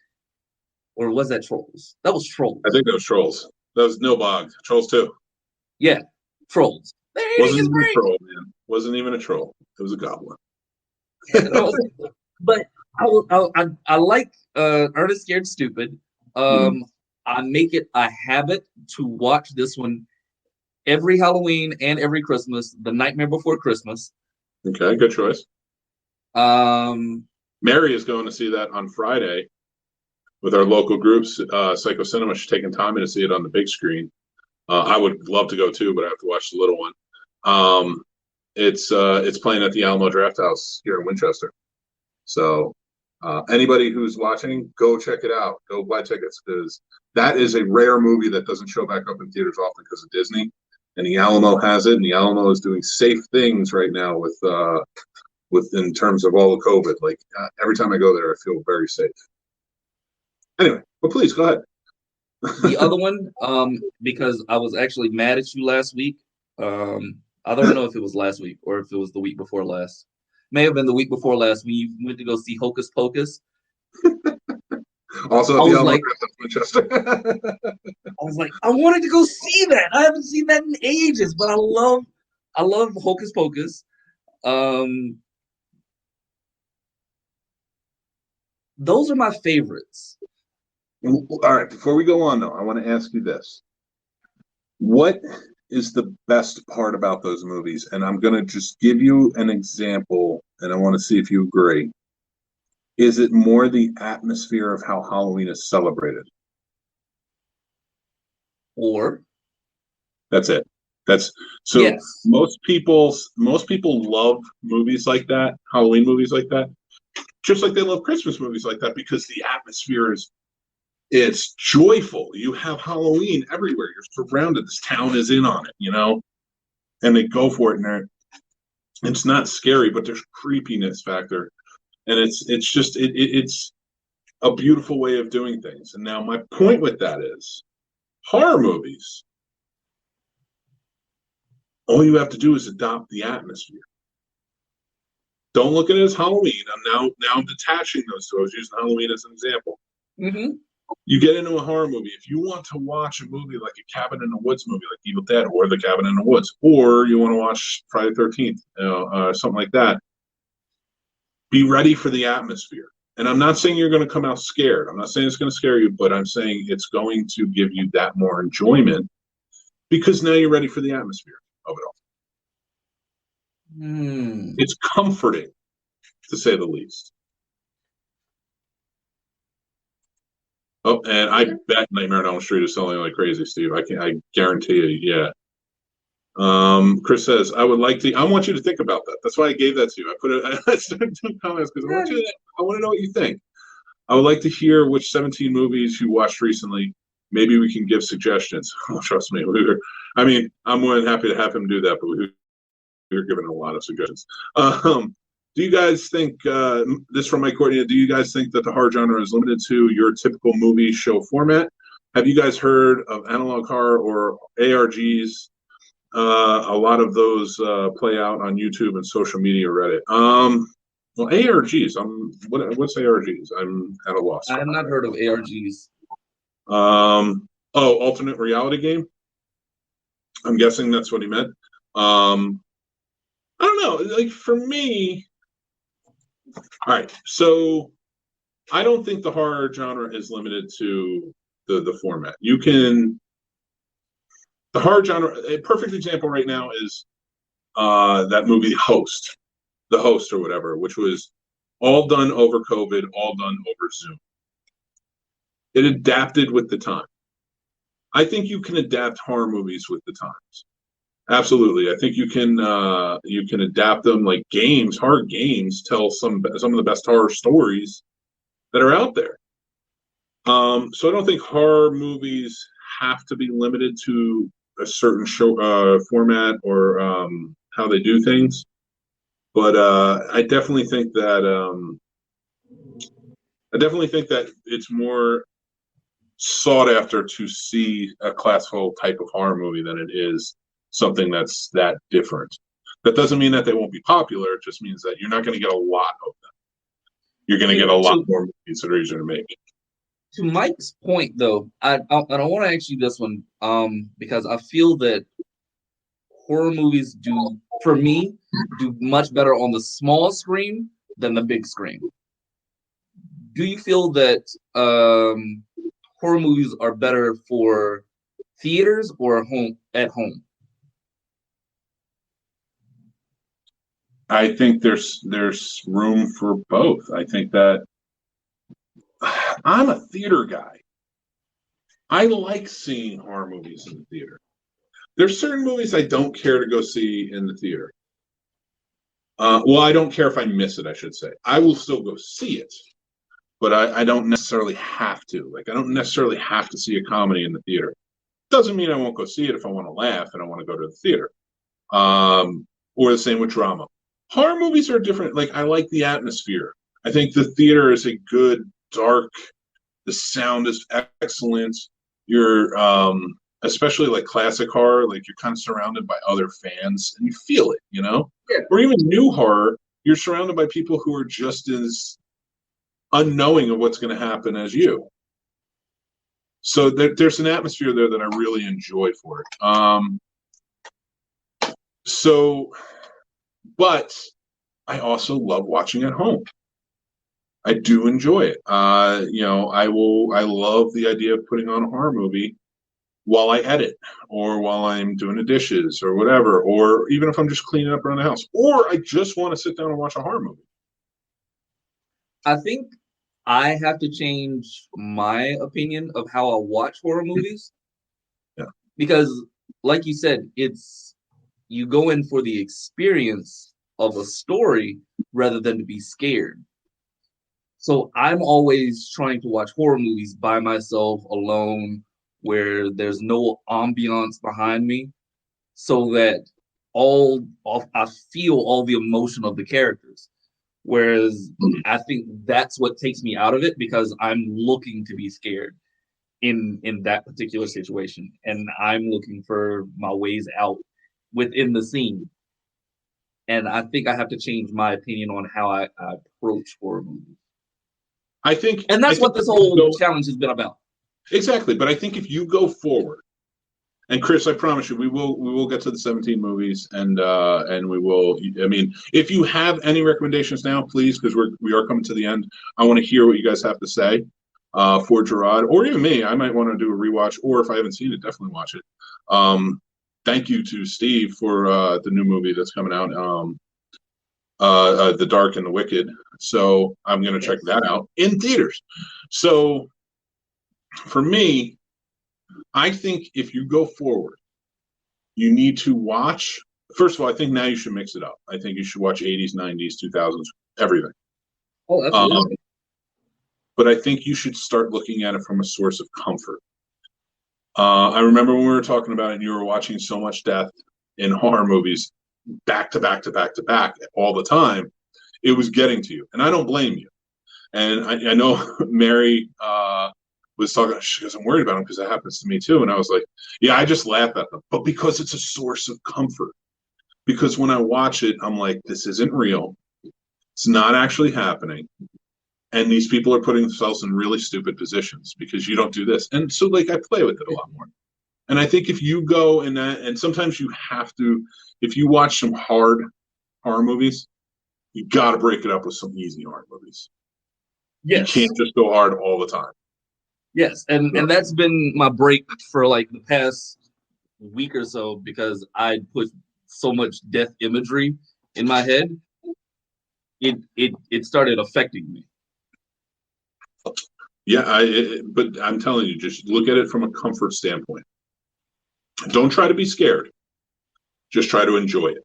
C: Or was that trolls? That was trolls.
B: I think that was Trolls. That was no bog. Trolls 2.
C: Yeah, trolls. They're eating
B: Wasn't
C: his
B: even a
C: brain.
B: troll, man. Wasn't even a troll. It was a goblin.
C: But I like Ernest Scared Stupid. I make it a habit to watch this one every Halloween and every Christmas, The Nightmare Before Christmas.
B: Okay, good choice.
C: Um,
B: Mary is going to see that on Friday with our local groups. Psycho Cinema. She's taking Tommy to see it on the big screen. I would love to go too, but I have to watch the little one. It's playing at the Alamo Draft House here in Winchester. So anybody who's watching, go check it out. Go buy tickets, because that is a rare movie that doesn't show back up in theaters often because of Disney. And the Alamo has it, and the Alamo is doing safe things right now with in terms of all the COVID. Like every time I go there, I feel very safe. Anyway, but please go ahead.
C: the other one, because I was actually mad at you last week. I don't know if it was last week or if it was the week before last. May have been the week before last when you went to go see Hocus Pocus.
B: Also, at the Alamo Manchester.
C: I was like, I wanted to go see that. I haven't seen that in ages, but I love Hocus Pocus. Those are my favorites.
B: All right, before we go on, though, I want to ask you this. What is the best part about those movies? And I'm going to just give you an example, and I want to see if you agree. Is it more the atmosphere of how Halloween is celebrated?
C: Or
B: that's it. That's so yes. Most people love movies like that, Halloween movies like that, just like they love Christmas movies like that, because the atmosphere it's joyful. You have Halloween everywhere. You're surrounded. This town is in on it, and they go for it, and it's not scary, but there's creepiness factor, and it's a beautiful way of doing things. And now my point with that is horror movies. All you have to do is adopt the atmosphere. Don't look at it as Halloween. I'm detaching those two. I was using Halloween as an example.
C: Mm-hmm.
B: You get into a horror movie. If you want to watch a movie like a Cabin in the Woods movie, like Evil Dead or The Cabin in the Woods, or you want to watch Friday the 13th, something like that, be ready for the atmosphere. And I'm not saying you're going to come out scared. I'm not saying it's going to scare you, but I'm saying it's going to give you that more enjoyment, because now you're ready for the atmosphere of it all. It's comforting, to say the least. Oh, and I bet Nightmare on Elm Street is selling like crazy, Steve. I guarantee you, yeah. Chris says, I want you to think about that. That's why I gave that to you. I started doing comments because I want to know what you think. I would like to hear which 17 movies you watched recently. Maybe we can give suggestions. Oh, trust me. I'm more than happy to have him do that, but we were given a lot of suggestions. Do you guys think, this from Mike Courtney, do you guys think that the horror genre is limited to your typical movie show format? Have you guys heard of analog horror or ARGs? A lot of those play out on YouTube and social media or Reddit. Well, ARGs, what's ARGs? I'm at a loss.
C: I have not heard of ARGs.
B: Alternate reality game? I'm guessing that's what he meant. I don't know. Like, for me, all right, so I don't think the horror genre is limited to the format. The horror genre, a perfect example right now is that movie The Host or whatever, which was all done over COVID, all done over Zoom. It adapted with the time. I think you can adapt horror movies with the times. Absolutely. I think you can adapt them like games. Horror games tell some of the best horror stories that are out there. So I don't think horror movies have to be limited to a certain show format or how they do things. But I definitely think that I definitely think that it's more sought after to see a classical type of horror movie than it is something that's that different. That doesn't mean that they won't be popular. It just means that you're not going to get a lot of them. You're going to get a lot more movies that are easier to make.
C: To Mike's point, though, I want to ask you this one because I feel that horror movies for me, do much better on the small screen than the big screen. Do you feel that horror movies are better for theaters or at home?
B: I think there's room for both. I think that I'm a theater guy. I like seeing horror movies in the theater. There's certain movies I don't care to go see in the theater. Well, I don't care if I miss it, I should say. I will still go see it, but I don't necessarily have to. Like, I don't necessarily have to see a comedy in the theater. Doesn't mean I won't go see it if I want to laugh and I want to go to the theater. Or the same with drama. Horror movies are different. Like, I like the atmosphere. I think the theater is a good, dark, the sound is excellent. You're, especially like classic horror, like you're kind of surrounded by other fans and you feel it, you know?
C: Yeah.
B: Or even new horror, you're surrounded by people who are just as unknowing of what's going to happen as you. So there's an atmosphere there that I really enjoy for it. But I also love watching at home. I do enjoy it. I love the idea of putting on a horror movie while I edit or while I'm doing the dishes or whatever, or even if I'm just cleaning up around the house, or I just want to sit down and watch a horror movie.
C: I think I have to change my opinion of how I watch horror movies.
B: Yeah.
C: Because, like you said, you go in for the experience of a story rather than to be scared. So I'm always trying to watch horror movies by myself, alone, where there's no ambiance behind me, so that I feel all the emotion of the characters. Whereas I think that's what takes me out of it because I'm looking to be scared in that particular situation, and I'm looking for my ways out within the scene. And I think I have to change my opinion on how I approach horror movies. And that's what this whole challenge has been about.
B: Exactly, but I think if you go forward, and Chris, I promise you, we will get to the 17 movies, and we will. I mean, if you have any recommendations now, please, because we are coming to the end. I want to hear what you guys have to say for Jarrod, or even me. I might want to do a rewatch, or if I haven't seen it, definitely watch it. Thank you to Steve for the new movie that's coming out, The Dark and the Wicked. So I'm going to check that out in theaters. So for me, I think if you go forward, you need to watch. First of all, I think now you should mix it up. I think you should watch 80s, 90s, 2000s, everything.
C: Oh, absolutely.
B: But I think you should start looking at it from a source of comfort. I remember when we were talking about it and you were watching so much death in horror movies back to back to back to back all the time. It was getting to you. And I don't blame you. And I know Mary was talking, she goes, I'm worried about them because that happens to me too. And I was like, yeah, I just laugh at them. But because it's a source of comfort. Because when I watch it, I'm like, this isn't real. It's not actually happening. And these people are putting themselves in really stupid positions because you don't do this. And so, like, I play with it a lot more. And I think if you go in that, and sometimes you have to, if you watch some hard horror movies, you got to break it up with some easy horror movies.
C: Yes.
B: You can't just go hard all the time.
C: Yes, and that's been my break for like the past week or so because I put so much death imagery in my head. It started affecting me.
B: Yeah, but I'm telling you, just look at it from a comfort standpoint. Don't try to be scared. Just try to enjoy it.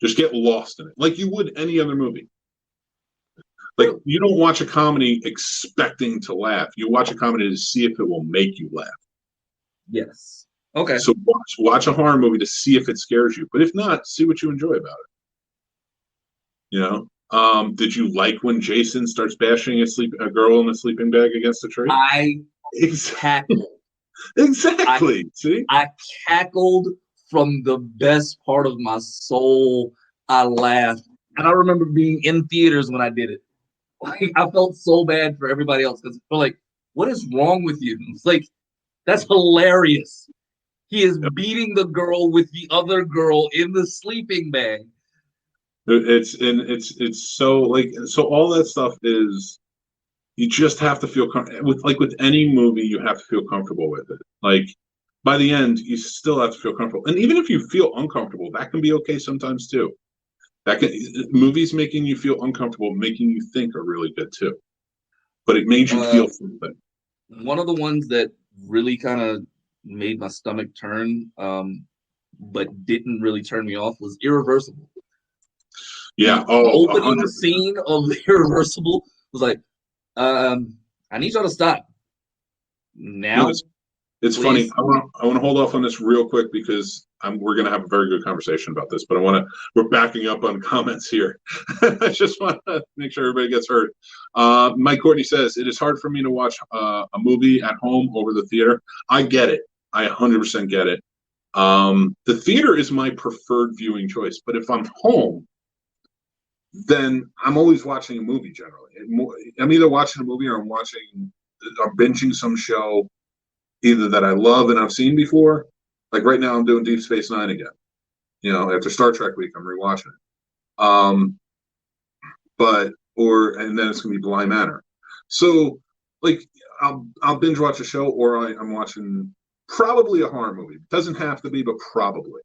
B: Just get lost in it, like you would any other movie. Like, you don't watch a comedy expecting to laugh. You watch a comedy to see if it will make you laugh.
C: Yes. Okay.
B: So watch a horror movie to see if it scares you. But if not, see what you enjoy about it. You know? Did you like when Jason starts bashing a girl in a sleeping bag against a tree?
C: I
B: Exactly.
C: cackled.
B: Exactly. See?
C: I cackled from the best part of my soul. I laughed. And I remember being in theaters when I did it. Like, I felt so bad for everybody else because I feel like, what is wrong with you? It's like, that's hilarious. He is beating the girl with the other girl in the sleeping bag.
B: It's so like so all that stuff is you just have to feel with any movie you have to feel comfortable with it. Like by the end you still have to feel comfortable. And even if you feel uncomfortable, that can be okay sometimes too. That can movies making you feel uncomfortable, making you think are really good too. But it made you feel something.
C: One of the ones that really kind of made my stomach turn, but didn't really turn me off was Irreversible.
B: Yeah.
C: The
B: Oh,
C: opening
B: 100%.
C: scene of Irreversible was like, I need y'all to stop
B: No,
C: now.
B: it's funny.
C: Please.
B: I want to hold off on this real quick because we're going to have a very good conversation about this. But we're backing up on comments here. I just want to make sure everybody gets heard. Mike Courtney says it is hard for me to watch a movie at home over the theater. I get it. I 100% get it. The theater is my preferred viewing choice, but if I'm home, then I'm always watching a movie. Generally, I'm either watching a movie or I'm binging some show either that I love and I've seen before. Like right now, I'm doing Deep Space Nine again. You know, after Star Trek week, I'm rewatching it. And then it's gonna be Bly Manor. So, like, I'll binge watch a show, or I'm watching probably a horror movie. It doesn't have to be, but probably.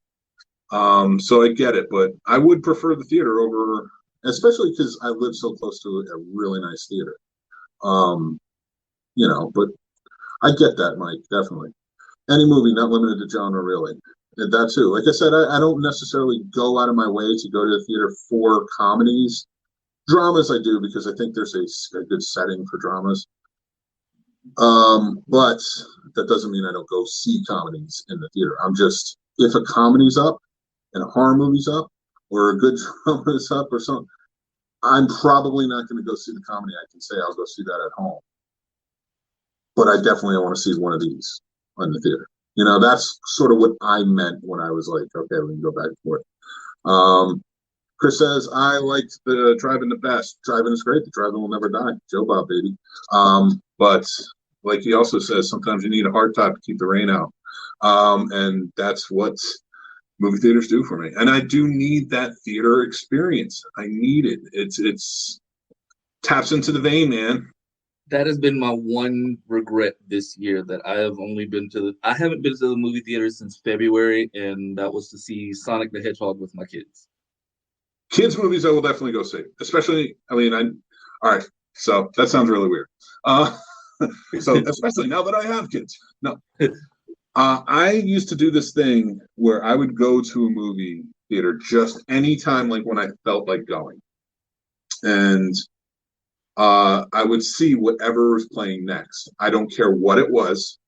B: So I get it, but I would prefer the theater over, especially because I live so close to a really nice theater. But I get that, Mike, definitely. Any movie, not limited to genre, really. And that too. Like I said, I don't necessarily go out of my way to go to the theater for comedies. Dramas I do because I think there's a good setting for dramas. But that doesn't mean I don't go see comedies in the theater. If a comedy's up and a horror movie's up or a good drama is up or something, I'm probably not going to go see the comedy. I can say I'll go see that at home. But I definitely want to see one of these in the theater. That's sort of what I meant when I was like, okay, we can go back and forth. Chris says, I liked the driving the best. Driving is great. The driving will never die. Joe Bob, baby. But like he also says, sometimes you need a hard top to keep the rain out. And that's what movie theaters do for me. And I do need that theater experience. I need it. It's taps into the vein, man.
C: That has been my one regret this year that I haven't been to the movie theater since February, and that was to see Sonic the Hedgehog with my kids.
B: Kids movies I will definitely go see, especially, all right, so that sounds really weird. So especially now that I have kids. No. I used to do this thing where I would go to a movie theater just anytime, like when I felt like going. And I would see whatever was playing next. I don't care what it was,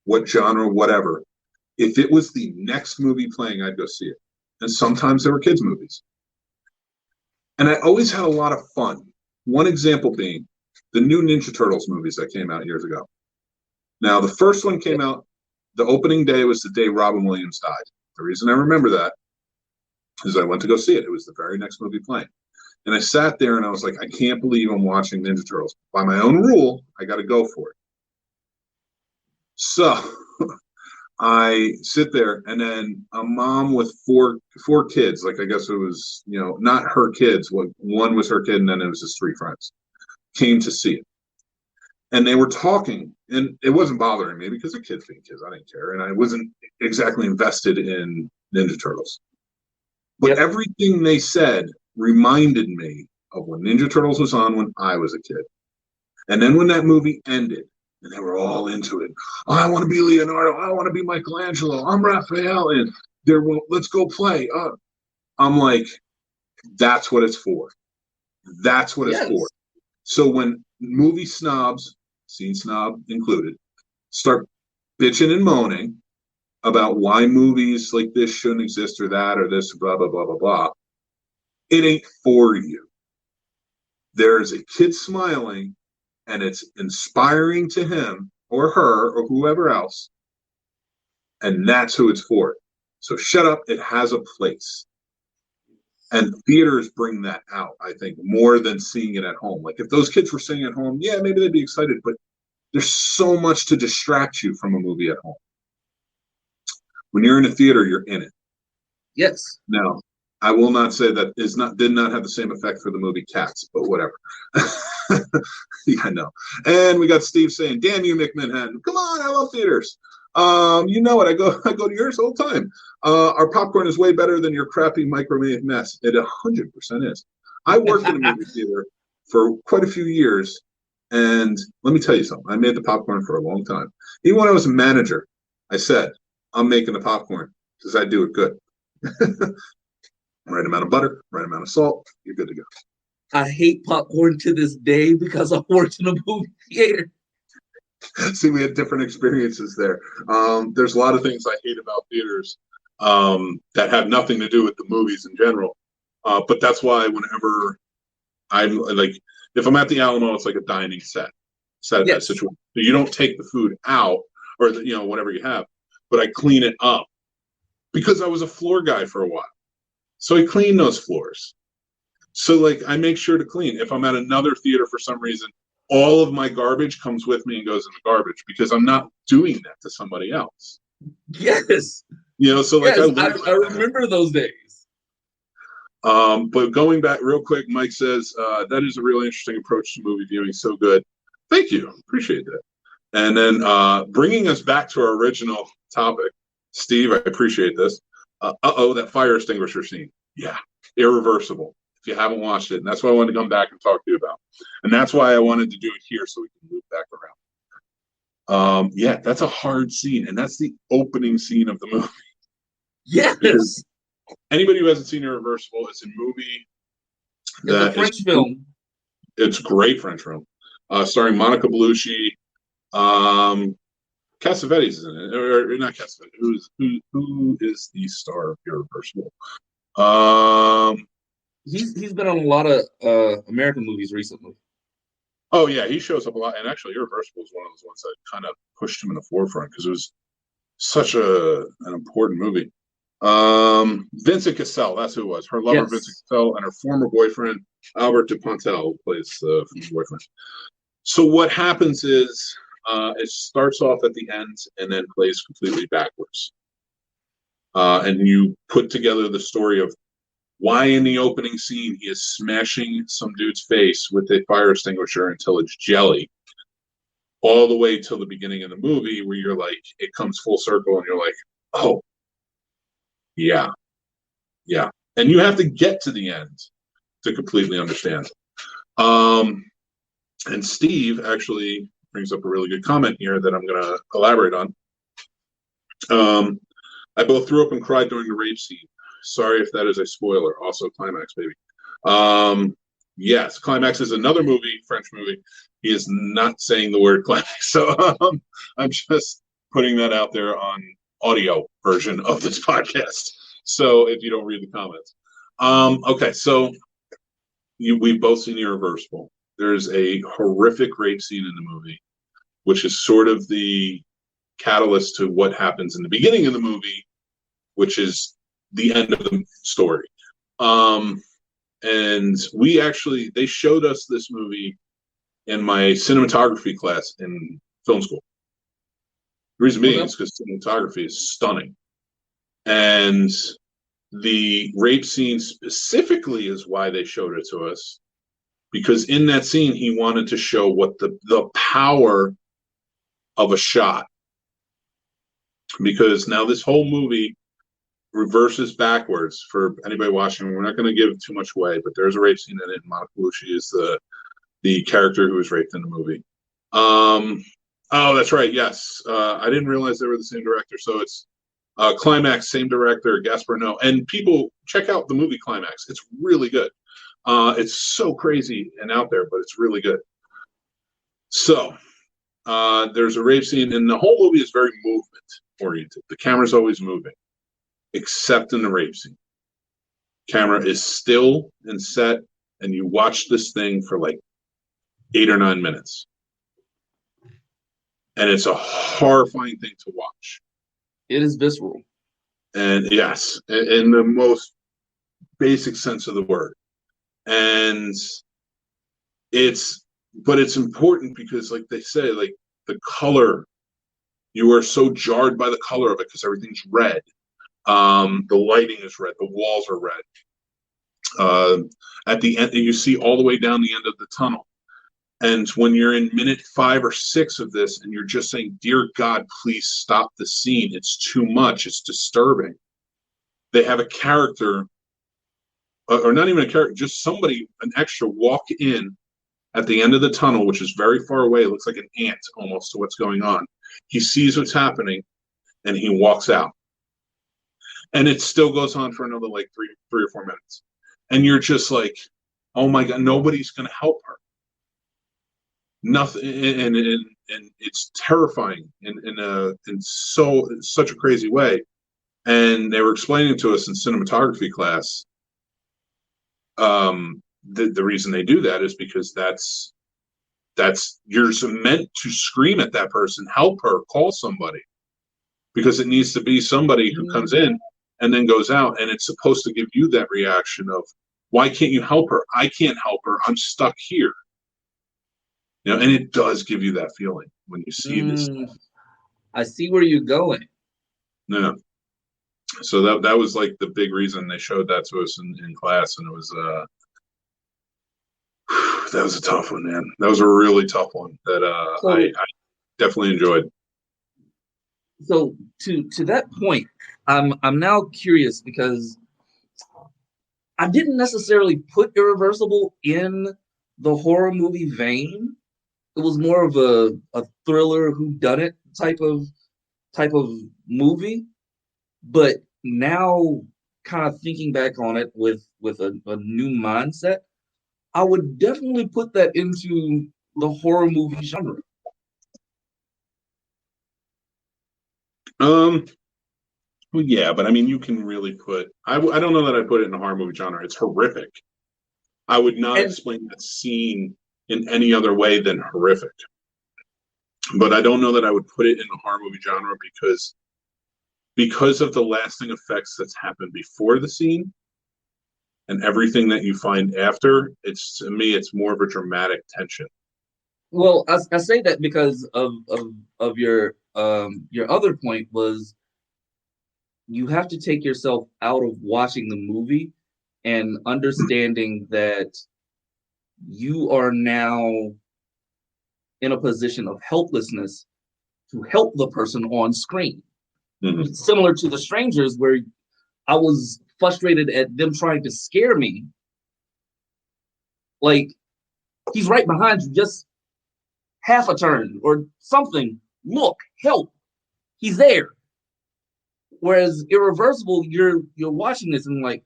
B: what genre, whatever. If it was the next movie playing, I'd go see it. And sometimes there were kids' movies. And I always had a lot of fun. One example being the new Ninja Turtles movies that came out years ago. Now, the first one came out, the opening day was the day Robin Williams died. The reason I remember that is I went to go see it. It was the very next movie playing. And I sat there and I was like, I can't believe I'm watching Ninja Turtles. By my own rule, I got to go for it. So I sit there, and then a mom with four kids, like I guess it was, not her kids. One was her kid, and then it was his three friends, came to see it. And they were talking, and it wasn't bothering me because they're kids being kids. I didn't care. And I wasn't exactly invested in Ninja Turtles. But everything they said reminded me of when Ninja Turtles was on when I was a kid. And then when that movie ended, and they were all into it. Oh, I want to be Leonardo. I want to be Michelangelo. I'm Raphael. And let's go play. I'm like, that's what it's for. That's what it's for. So when movie snobs, scene snob included, start bitching and moaning about why movies like this shouldn't exist or that or this, blah, blah, blah, blah, blah, it ain't for you. there's a kid smiling and it's inspiring to him or her or whoever else, and that's who it's for. So shut up, it has a place. And theaters bring that out, I think, more than seeing it at home. Like if those kids were sitting at home, yeah, maybe they'd be excited, but there's so much to distract you from a movie at home. When you're in a theater, you're in it.
C: Yes.
B: Now, I will not say that did not have the same effect for the movie Cats, but whatever. Yeah, I know. And we got Steve saying, "Damn you, Mick Manhattan! Come on, I love theaters. You know what? I go to yours all the time. Our popcorn is way better than your crappy microwave mess. It 100% is. I worked in a movie theater for quite a few years, and let me tell you something. I made the popcorn for a long time. Even when I was a manager, I said, I'm making the popcorn because I do it good. Right amount of butter, right amount of salt, you're good to go.
C: I hate popcorn to this day because I worked in a movie theater.
B: See, we had different experiences there. There's a lot of things I hate about theaters that have nothing to do with the movies in general. But that's why whenever I'm like, if I'm at the Alamo, it's like a dining set
C: Yes.
B: situation. So you don't take the food out or whatever you have, but I clean it up because I was a floor guy for a while. So I clean those floors. So like I make sure to clean. If I'm at another theater for some reason, all of my garbage comes with me and goes in the garbage because I'm not doing that to somebody else.
C: Yes.
B: So like
C: yes, I remember those days.
B: But going back real quick, Mike says, that is a really interesting approach to movie viewing. So good. Thank you. Appreciate that. And then bringing us back to our original topic, Steve, I appreciate this. That fire extinguisher scene. Yeah, irreversible. If you haven't watched it, and that's why I wanted to come back and talk to you about. And that's why I wanted to do it here so we can move back around. Yeah, that's a hard scene, and that's the opening scene of the movie.
C: Yes.
B: Because anybody who hasn't seen Irreversible, it's a movie
C: that it's a French film.
B: It's great French film, starring Monica Bellucci. Cassavetes is in it, or not Cassavetes. Who is the star of Irreversible?
C: He's been on a lot of American movies recently.
B: Oh yeah, he shows up a lot, and actually, Irreversible is one of those ones that kind of pushed him in the forefront because it was such an important movie. Vincent Cassel, that's who it was. Her lover, yes. Vincent Cassel, and her former boyfriend, Albert Dupontel, who plays the boyfriend. So what happens is it starts off at the end and then plays completely backwards. And you put together the story of why in the opening scene he is smashing some dude's face with a fire extinguisher until it's jelly, all the way till the beginning of the movie where you're like, it comes full circle and you're like, oh, yeah. And you have to get to the end to completely understand. And Steve actually brings up a really good comment here that I'm going to elaborate on. I both threw up and cried during the rape scene. Sorry if that is a spoiler. Also, Climax, baby. Yes, Climax is another movie, French movie. He is not saying the word climax. So I'm just putting that out there on audio version of this podcast. So if you don't read the comments. Okay, so we've both seen Irreversible. There's a horrific rape scene in the movie, which is sort of the catalyst to what happens in the beginning of the movie, which is the end of the story. And they showed us this movie in my cinematography class in film school. The reason being is because cinematography is stunning. And the rape scene specifically is why they showed it to us. Because in that scene, he wanted to show what the power of a shot. Because now this whole movie reverses backwards for anybody watching. We're not going to give too much away, but there's a rape scene in it. And Monica Bellucci is the character who was raped in the movie. Oh, that's right. Yes. I didn't realize they were the same director. So it's Climax, same director, Gaspar Noé. And people check out the movie Climax. It's really good. It's so crazy and out there, but it's really good. So there's a rape scene, and the whole movie is very movement oriented. The camera's always moving, except in the rape scene. Camera is still and set and you watch this thing for like 8 or 9 minutes. And it's a horrifying thing to watch.
C: It is visceral.
B: And yes, in the most basic sense of the word. And but it's important because, like they say, like the color, you are so jarred by the color of it because everything's red. The lighting is red. The walls are red. At the end, you see all the way down the end of the tunnel. And when you're in minute 5 or 6 of this, and you're just saying, "Dear God, please stop the scene. It's too much. It's disturbing." They have a character, or not even a character, just somebody, an extra, walk in at the end of the tunnel, which is very far away. It looks like an ant almost to what's going on. He sees what's happening, and he walks out. And it still goes on for another like three or 4 minutes. And you're just like, oh my God, nobody's going to help her. Nothing, and it's terrifying in such a crazy way. And they were explaining to us in cinematography class, the reason they do that is because that's you're meant to scream at that person, help her, call somebody, because it needs to be somebody who comes in and then goes out, and it's supposed to give you that reaction of, why can't you help her? I can't help her. I'm stuck here. And it does give you that feeling when you see this.
C: I see where you're going.
B: Yeah. So that was like the big reason they showed that to us in class, and it was that was a tough one, man. That was a really tough one that I definitely enjoyed.
C: So to that point, I'm now curious because I didn't necessarily put Irreversible in the horror movie vein. It was more of a thriller whodunit type of movie. But now, kind of thinking back on it with a new mindset, I would definitely put that into the horror movie genre.
B: Well, yeah, but I mean, you can really put. I don't know that I put it in the horror movie genre. It's horrific. I would not explain that scene in any other way than horrific. But I don't know that I would put it in the horror movie genre because of the lasting effects that's happened before the scene and everything that you find after. To me, it's more of a dramatic tension.
C: Well, I say that because of your other point was, you have to take yourself out of watching the movie and understanding that you are now in a position of helplessness to help the person on screen. Mm-hmm. Similar to The Strangers, where I was frustrated at them trying to scare me. Like, he's right behind you, just half a turn or something. Look, help. He's there. Whereas Irreversible, you're watching this and like,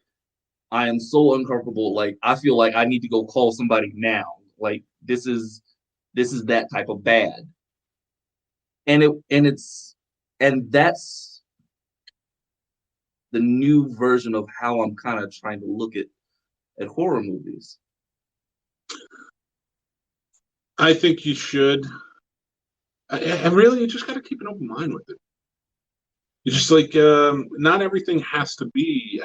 C: I am so uncomfortable. Like, I feel like I need to go call somebody now. Like, this is that type of bad. And that's the new version of how I'm kind of trying to look at horror movies.
B: I think you should. And really, you just got to keep an open mind with it. It's just like not everything has to be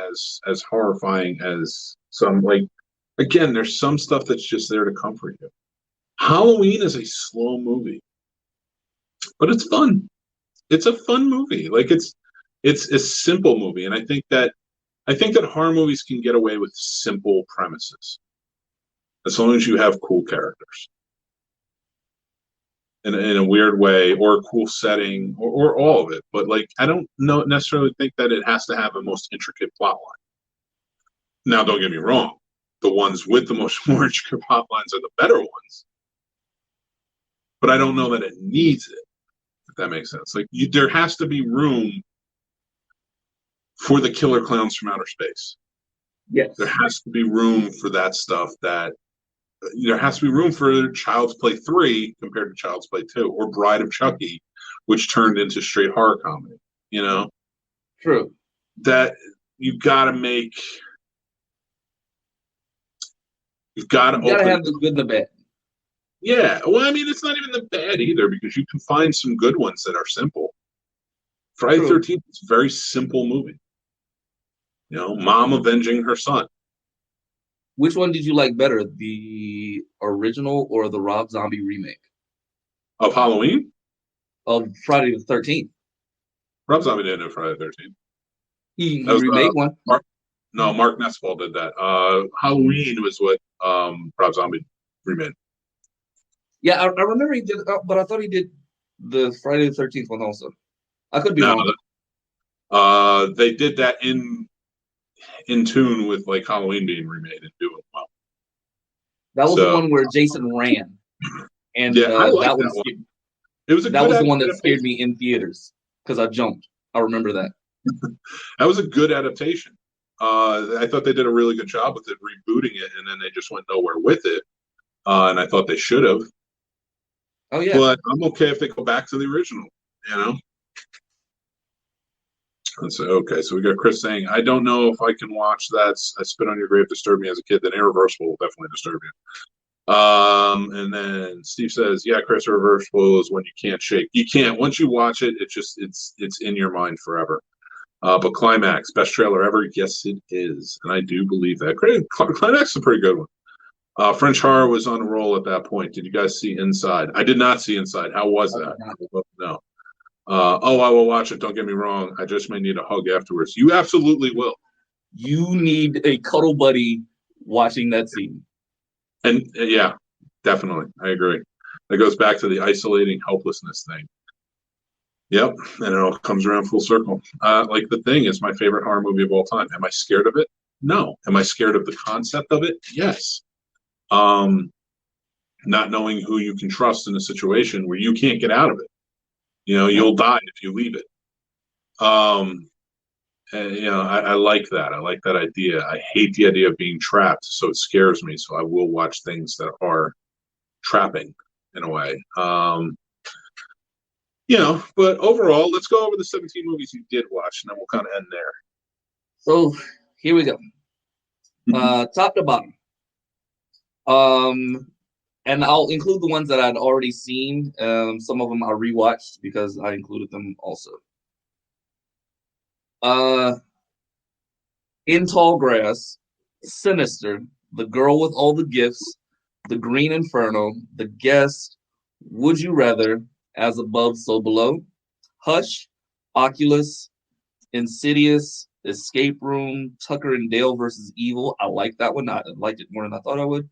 B: as horrifying as some. Like, again, there's some stuff that's just there to comfort you. Halloween is a slow movie, but it's fun. It's a fun movie. Like, it's a simple movie, and I think that horror movies can get away with simple premises as long as you have cool characters in a weird way, or a cool setting, or all of it. But like, I don't necessarily think that it has to have a most intricate plot line. Now, don't get me wrong, the ones with the most more intricate plot lines are the better ones. But I don't know that it needs it, if that makes sense. Like, there has to be room for the killer clowns from outer space.
C: Yes.
B: There has to be room for that stuff. There has to be room for Child's Play 3 compared to Child's Play 2, or Bride of Chucky, which turned into straight horror comedy.
C: True.
B: That you got to make. You've got to
C: You gotta
B: open.
C: have the good and the bad.
B: Yeah, well, I mean, it's not even the bad either because you can find some good ones that are simple. Friday the
C: True.
B: 13th is a very simple movie. You know, mom avenging her son.
C: Which one did you like better, the original or the Rob Zombie remake
B: Of Halloween?
C: of Friday the 13th?
B: Rob Zombie didn't do Friday the 13th.
C: He
B: That was
C: remade one.
B: Mark Nespal did that. Halloween was what Rob Zombie remade.
C: Yeah, I remember he did, but I thought he did the Friday the 13th one also. I could be
B: No,
C: wrong.
B: they did that in tune with like Halloween being remade and doing well.
C: That was the
B: So
C: one where Jason ran, and
B: yeah, I like
C: that one.
B: that one. It was
C: That was the one that
B: adaptation.
C: scared me in theaters because I jumped. I remember that.
B: That was a good adaptation. I thought they did a really good job with it, rebooting it, and then they just went nowhere with it. And I thought they should have.
C: Oh yeah.
B: But I'm okay if they go back to the original, you know? And so, okay, so we got Chris saying, I don't know if I can watch that. I Spit on Your Grave disturbed me as a kid. Then Irreversible will definitely disturb you. And then Steve says, yeah, Chris, Irreversible is when you can't shake. You can't. Once you watch it, it's in your mind forever. But Climax, best trailer ever? Yes, it is. And I do believe that. Climax is a pretty good one. French Horror was on a roll at that point. Did you guys see Inside? I did not see Inside. How was that? No. I will watch it. Don't get me wrong. I just may need a hug afterwards. You absolutely will.
C: You need a cuddle buddy watching that scene.
B: And yeah, definitely. I agree. That goes back to the isolating helplessness thing. Yep. And it all comes around full circle. Like The Thing is my favorite horror movie of all time. Am I scared of it? No. Am I scared of the concept of it? Yes. Not knowing who you can trust in a situation where you can't get out of it. You know, you'll die if you leave it. And, you know, I like that. I like that idea. I hate the idea of being trapped, so it scares me. So I will watch things that are trapping in a way. You know, but overall, let's go over the 17 movies you did watch, and then we'll kind of end there.
C: So here we go. Top to bottom. And I'll include the ones that I'd already seen. Some of them I rewatched because I included them also. In Tall Grass, Sinister, The Girl with All the Gifts, The Green Inferno, The Guest, Would You Rather, As Above, So Below, Hush, Oculus, Insidious, Escape Room, Tucker and Dale versus Evil. I like that one. I liked it more than I thought I would.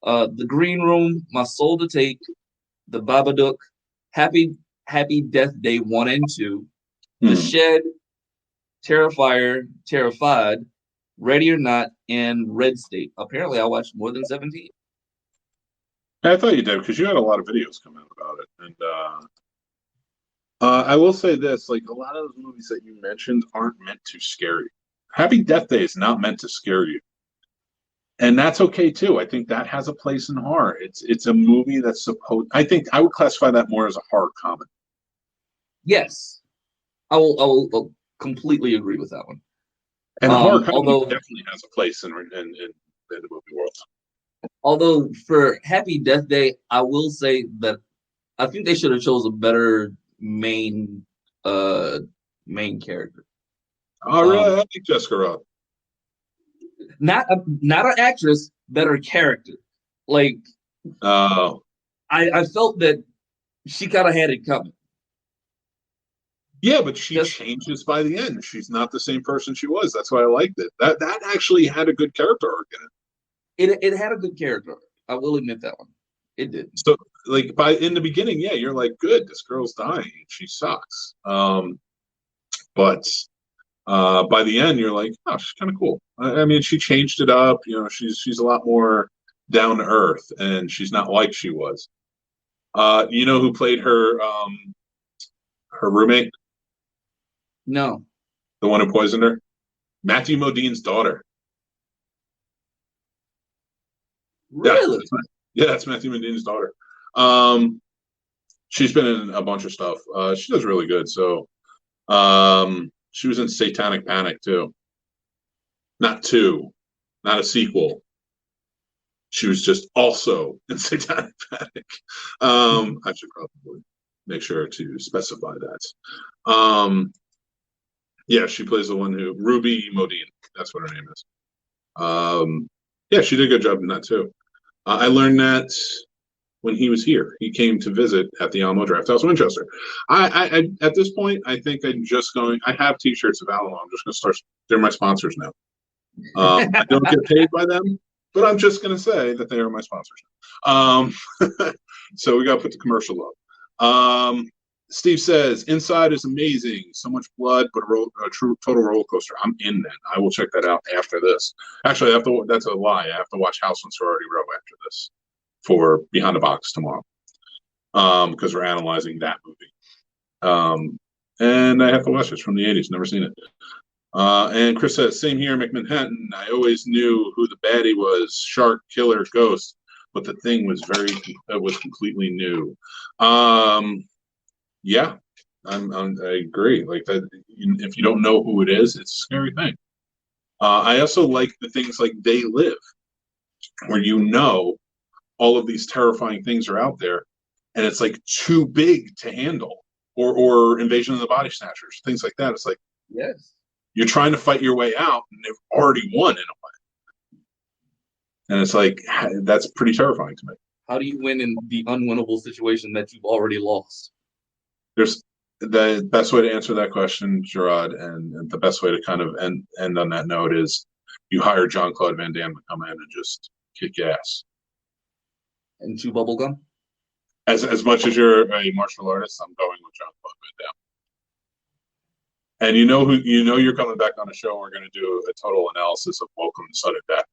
C: The Green Room, My Soul to Take, The Babadook, Happy Death Day 1 and 2, The Shed, Terrifier, Terrified, Ready or Not, and Red State. Apparently, I watched more than 17.
B: I thought you did because you had a lot of videos come out about it. And I will say this, like a lot of those movies that you mentioned aren't meant to scare you. Happy Death Day is not meant to scare you. And that's okay too. I think that has a place in horror. It's a movie that's I think I would classify that more as a horror comedy.
C: Yes. I will completely agree with that one.
B: And horror comedy definitely has a place in the movie world.
C: Although for Happy Death Day, I will say that I think they should have chose a better main character.
B: Oh, really? I like Jessica Rabbit.
C: Not an actress, better character. Like, I felt that she kind of had it coming.
B: Yeah, but she changes by the end. She's not the same person she was. That's why I liked it. That actually had a good character arc in
C: it. It had a good character arc. I will admit that one. It did.
B: So, like, in the beginning, yeah, you're like, good, this girl's dying. She sucks. But by the end, you're like, oh, she's kind of cool. I mean, she changed it up. You know, she's a lot more down to earth, and she's not like she was. You know who played her roommate?
C: No.
B: The one who poisoned her? Matthew Modine's daughter.
C: Really?
B: Yeah, that's Matthew Modine's daughter. She's been in a bunch of stuff. She does really good. So, she was in Satanic Panic too. Not 2, not a sequel. She was just also in Satanic Panic. I should probably make sure to specify that. Yeah, she plays the one who Ruby Modine. That's what her name is. Yeah, she did a good job in that too. I learned that when he was here. He came to visit at the Alamo Drafthouse Winchester. I at this point, I think I'm just going. I have T-shirts of Alamo. I'm just going to start. They're my sponsors now. I don't get paid by them, but I'm just going to say that they are my sponsors. So we got to put the commercial up. Steve says, Inside is amazing. So much blood, but a true total roller coaster. I'm in then. I will check that out after this. Actually, that's a lie. I have to watch House on Sorority Row after this for Behind the Box tomorrow, because we're analyzing that movie. And I have to watch it. It's from the 80s. Never seen it. And Chris says, same here, McManhattan. I always knew who the baddie was, shark, killer, ghost, but the thing was completely new. Yeah, I agree. Like that, if you don't know who it is, it's a scary thing. I also like the things like They Live, where you know all of these terrifying things are out there, and it's like too big to handle, or Invasion of the Body Snatchers, things like that. It's like,
C: yes,
B: you're trying to fight your way out, and they've already won in a way, and it's like that's pretty terrifying to me.
C: How do you win in the unwinnable situation that you've already lost?
B: There's the best way to answer that question, Jarrod, and the best way to kind of end on that note is you hire Jean-Claude Van Damme to come in and just kick ass.
C: And chew bubble gum?
B: As much as you're a martial artist, I'm going with Jean-Claude Van Damme. And you know you're coming back on the show and we're going to do a total analysis of Welcome to Sudden Death.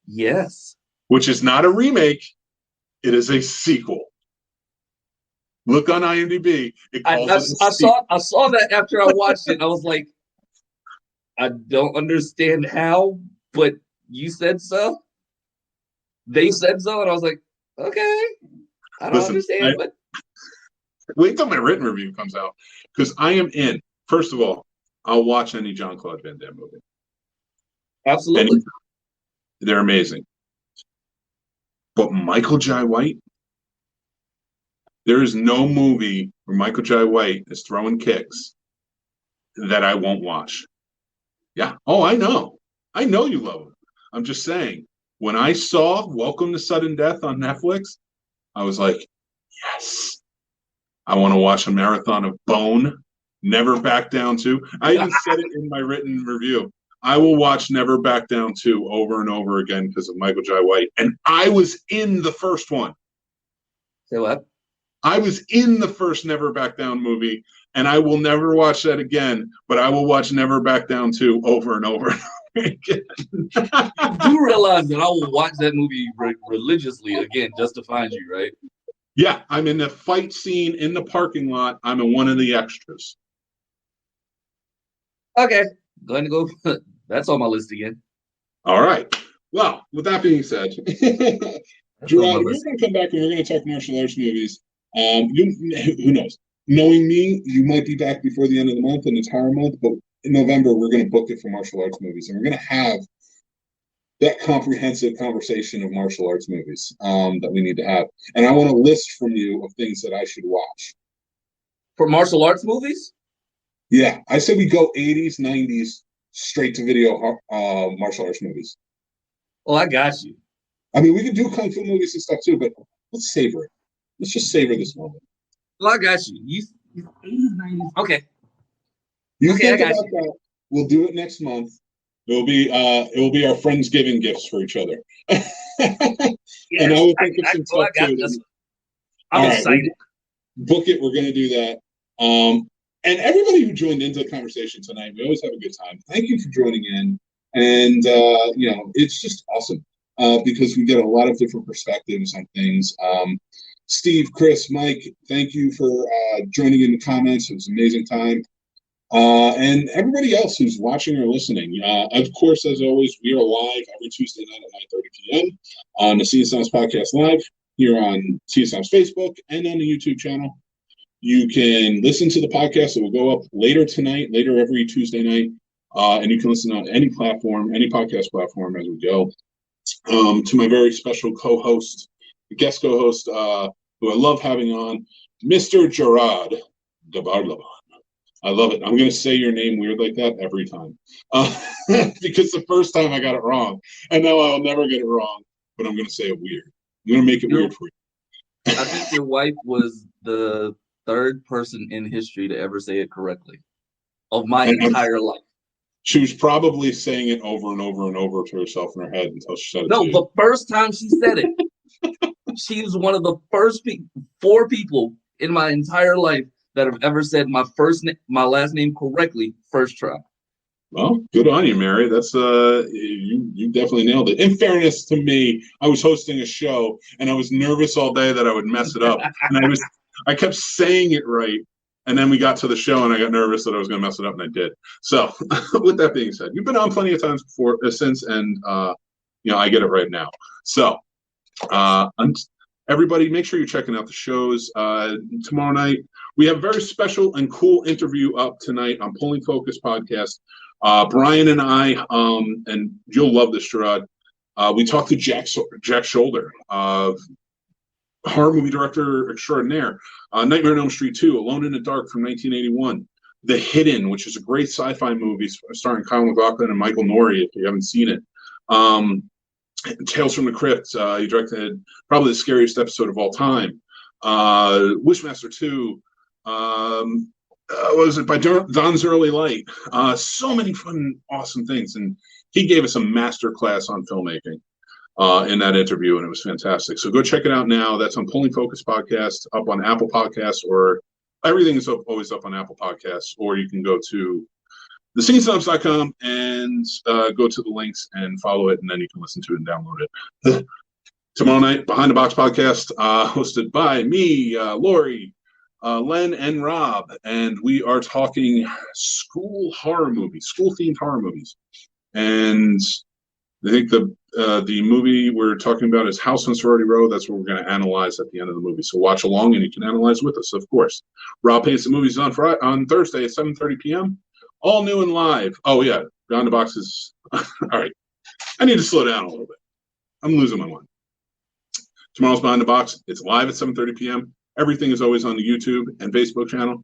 C: Yes.
B: Which is not a remake, it is a sequel. Look on IMDb.
C: I saw that after I watched it. I was like, I don't understand how, but you said so. They said so, and I was like, okay. I don't understand, but
B: wait till my written review comes out, because I am in. First of all, I'll watch any Jean-Claude Van Damme movie.
C: Absolutely.
B: They're amazing. But Michael Jai White, there is no movie where Michael Jai White is throwing kicks that I won't watch. Yeah. Oh, I know. I know you love him. I'm just saying, when I saw Welcome to Sudden Death on Netflix, I was like, yes. I want to watch a marathon of Bone, Never Back Down 2. I even said it in my written review. I will watch Never Back Down 2 over and over again because of Michael Jai White. And I was in the first one.
C: Say what?
B: I was in the first Never Back Down movie, and I will never watch that again, but I will watch Never Back Down 2 over and over and over again.
C: You do realize that I will watch that movie religiously again just to find you, right?
B: Yeah, I'm in the fight scene in the parking lot. I'm in one of the extras.
C: Okay, going to go. That's on my list again.
B: All right. Well, with that being said, Jarrod, we're going to come back and we're going to talk martial arts movies. Who knows? Knowing me, you might be back before the end of the month, and it's horror month, but in November, we're going to book it for martial arts movies, and we're going to have that comprehensive conversation of martial arts movies that we need to have. And I want a list from you of things that I should watch.
C: For martial arts movies?
B: Yeah, I said we go 80s, 90s, straight to video martial arts movies.
C: Oh, I got you.
B: I mean, we could do kung fu movies and stuff too, but let's savor it. Let's just savor this moment.
C: Well, I got you. You 80s, 90s. Okay.
B: You think about that. We'll do it next month. It will be our Friendsgiving gifts for each other. Yes, and I will think of some stuff too.
C: I'm excited.
B: Book it. We're going to do that. And everybody who joined into the conversation tonight, we always have a good time. Thank you for joining in. And it's just awesome because we get a lot of different perspectives on things. Steve, Chris, Mike, thank you for joining in the comments. It was an amazing time. And everybody else who's watching or listening. Of course, as always, we are live every Tuesday night at 9:30 p.m. on the Snobs Podcast Live here on Snobs Facebook and on the YouTube channel. You can listen to the podcast. It will go up later tonight, later every Tuesday night. And you can listen on any platform, any podcast platform as we go. to my very special co-host, guest co-host, who I love having on, Mr. Jarrod Debardlabon. I love it. I'm going to say your name weird like that every time. Because the first time I got it wrong. I know I'll never get it wrong, but I'm going to say it weird. I'm going to make it weird for you.
C: I think your wife was the third person in history to ever say it correctly of my entire life.
B: She was probably saying it over and over and over to herself in her head until she said it
C: No,
B: to you.
C: the first time she said it, she was one of the first 4 people in my entire life that have ever said my last name correctly first try.
B: Well, good on you, Mary. That's you definitely nailed it. In fairness to me, I was hosting a show and I was nervous all day that I would mess it up, and I kept saying it right, and then we got to the show and I got nervous that I was going to mess it up, and I did. So, with that being said, you've been on plenty of times before since, and I get it right now. So, everybody, make sure you're checking out the shows tomorrow night. We have a very special and cool interview up tonight on Pulling Focus podcast. Brian and I, and you'll love this, Jarrod. We talked to Jack Shoulder, horror movie director extraordinaire. Nightmare on Elm Street 2, Alone in the Dark from 1981. The Hidden, which is a great sci-fi movie starring Kyle MacLachlan and Michael Nouri, if you haven't seen it. Tales from the Crypt. He directed probably the scariest episode of all time. Wishmaster 2. Was it by Don's Early Light? So many fun, awesome things. And he gave us a master class on filmmaking in that interview, and it was fantastic. So go check it out now. That's on Pulling Focus Podcast, up on Apple Podcasts, or everything is always up on Apple Podcasts, or you can go to thescenesnobs.com and go to the links and follow it, and then you can listen to it and download it. Tomorrow night, Behind the Box podcast, hosted by me, Lori, Len, and Rob, and we are talking school-themed horror movies. And I think the movie we're talking about is House on Sorority Row. That's what we're going to analyze at the end of the movie. So watch along, and you can analyze with us, of course. Rob Paints the Movies on Thursday at 7:30 p.m. All new and live. Oh, yeah. Behind the Box is... All right. I need to slow down a little bit. I'm losing my mind. Tomorrow's Behind the Box. It's live at 7:30 p.m. Everything is always on the YouTube and Facebook channel.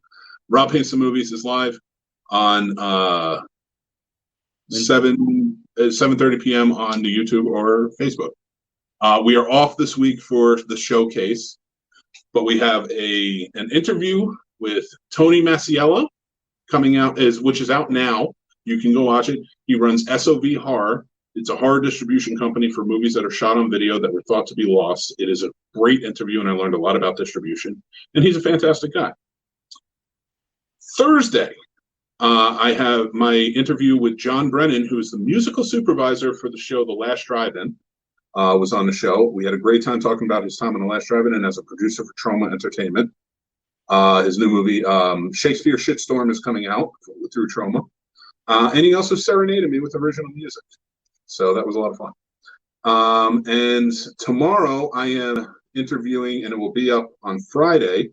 B: Rob Paints the Movies is live on 7:30 p.m. on the YouTube or Facebook. We are off this week for the showcase, but we have an interview with Tony Masiello coming out, which is out now. You can go watch it. He runs SOV Horror. It's a horror distribution company for movies that are shot on video that were thought to be lost. It is a great interview, and I learned a lot about distribution. And he's a fantastic guy. Thursday, I have my interview with John Brennan, who is the musical supervisor for the show The Last Drive-In, was on the show. We had a great time talking about his time on The Last Drive-In and as a producer for Trauma Entertainment. His new movie, Shakespeare Shitstorm, is coming out through Trauma. And he also serenaded me with original music. So that was a lot of fun. And tomorrow I am interviewing, and it will be up on Friday,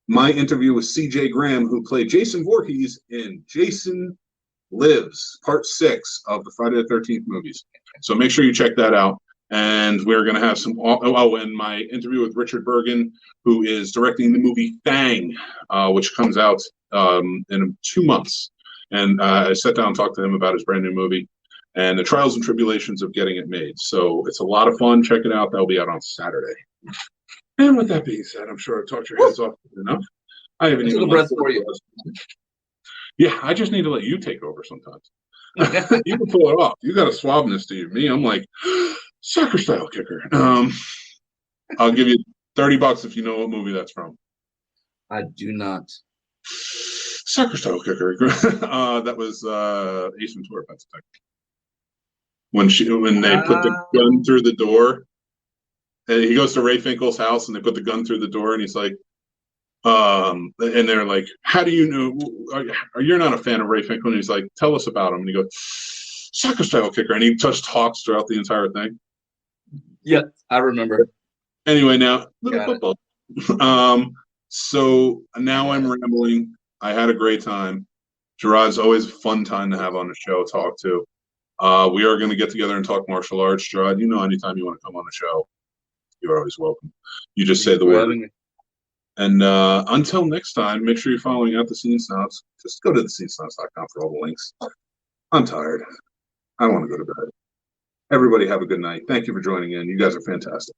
B: my interview with C.J. Graham, who played Jason Voorhees in Jason Lives, Part 6 of the Friday the 13th movies. So make sure you check that out. And we're going to have some... and my interview with Richard Bergen, who is directing the movie Fang, which comes out in 2 months. And I sat down and talked to him about his brand new movie and the trials and tribulations of getting it made. So it's a lot of fun. Check it out. That'll be out on Saturday. And with that being said, I'm sure I've talked your heads off enough. I haven't even...
C: breath for you.
B: Yeah, I just need to let you take over sometimes. You can pull it off. You got a suaveness to you. Me, I'm like, soccer style kicker. I'll give you $30 if you know what movie that's from.
C: I do not.
B: Soccer style kicker. That was Ace Ventura: Pet Detective. When they put the gun through the door, and he goes to Ray Finkel's house, and they put the gun through the door, and he's like, and they're like, "How do you know? You're not a fan of Ray Finkel?" And he's like, "Tell us about him." And he goes, "Soccer style kicker," and he just talks throughout the entire thing.
C: Yeah, I remember.
B: Anyway, now little football. So now I'm rambling. I had a great time. Jarrod's always a fun time to have on the show, talk to. We are going to get together and talk martial arts. Jarrod, anytime you want to come on the show, you're always welcome. You just say the word. And until next time, make sure you're following out the Scene Snobs. Just go to thescenesnobs.com for all the links. I'm tired. I want to go to bed. Everybody have a good night. Thank you for joining in. You guys are fantastic.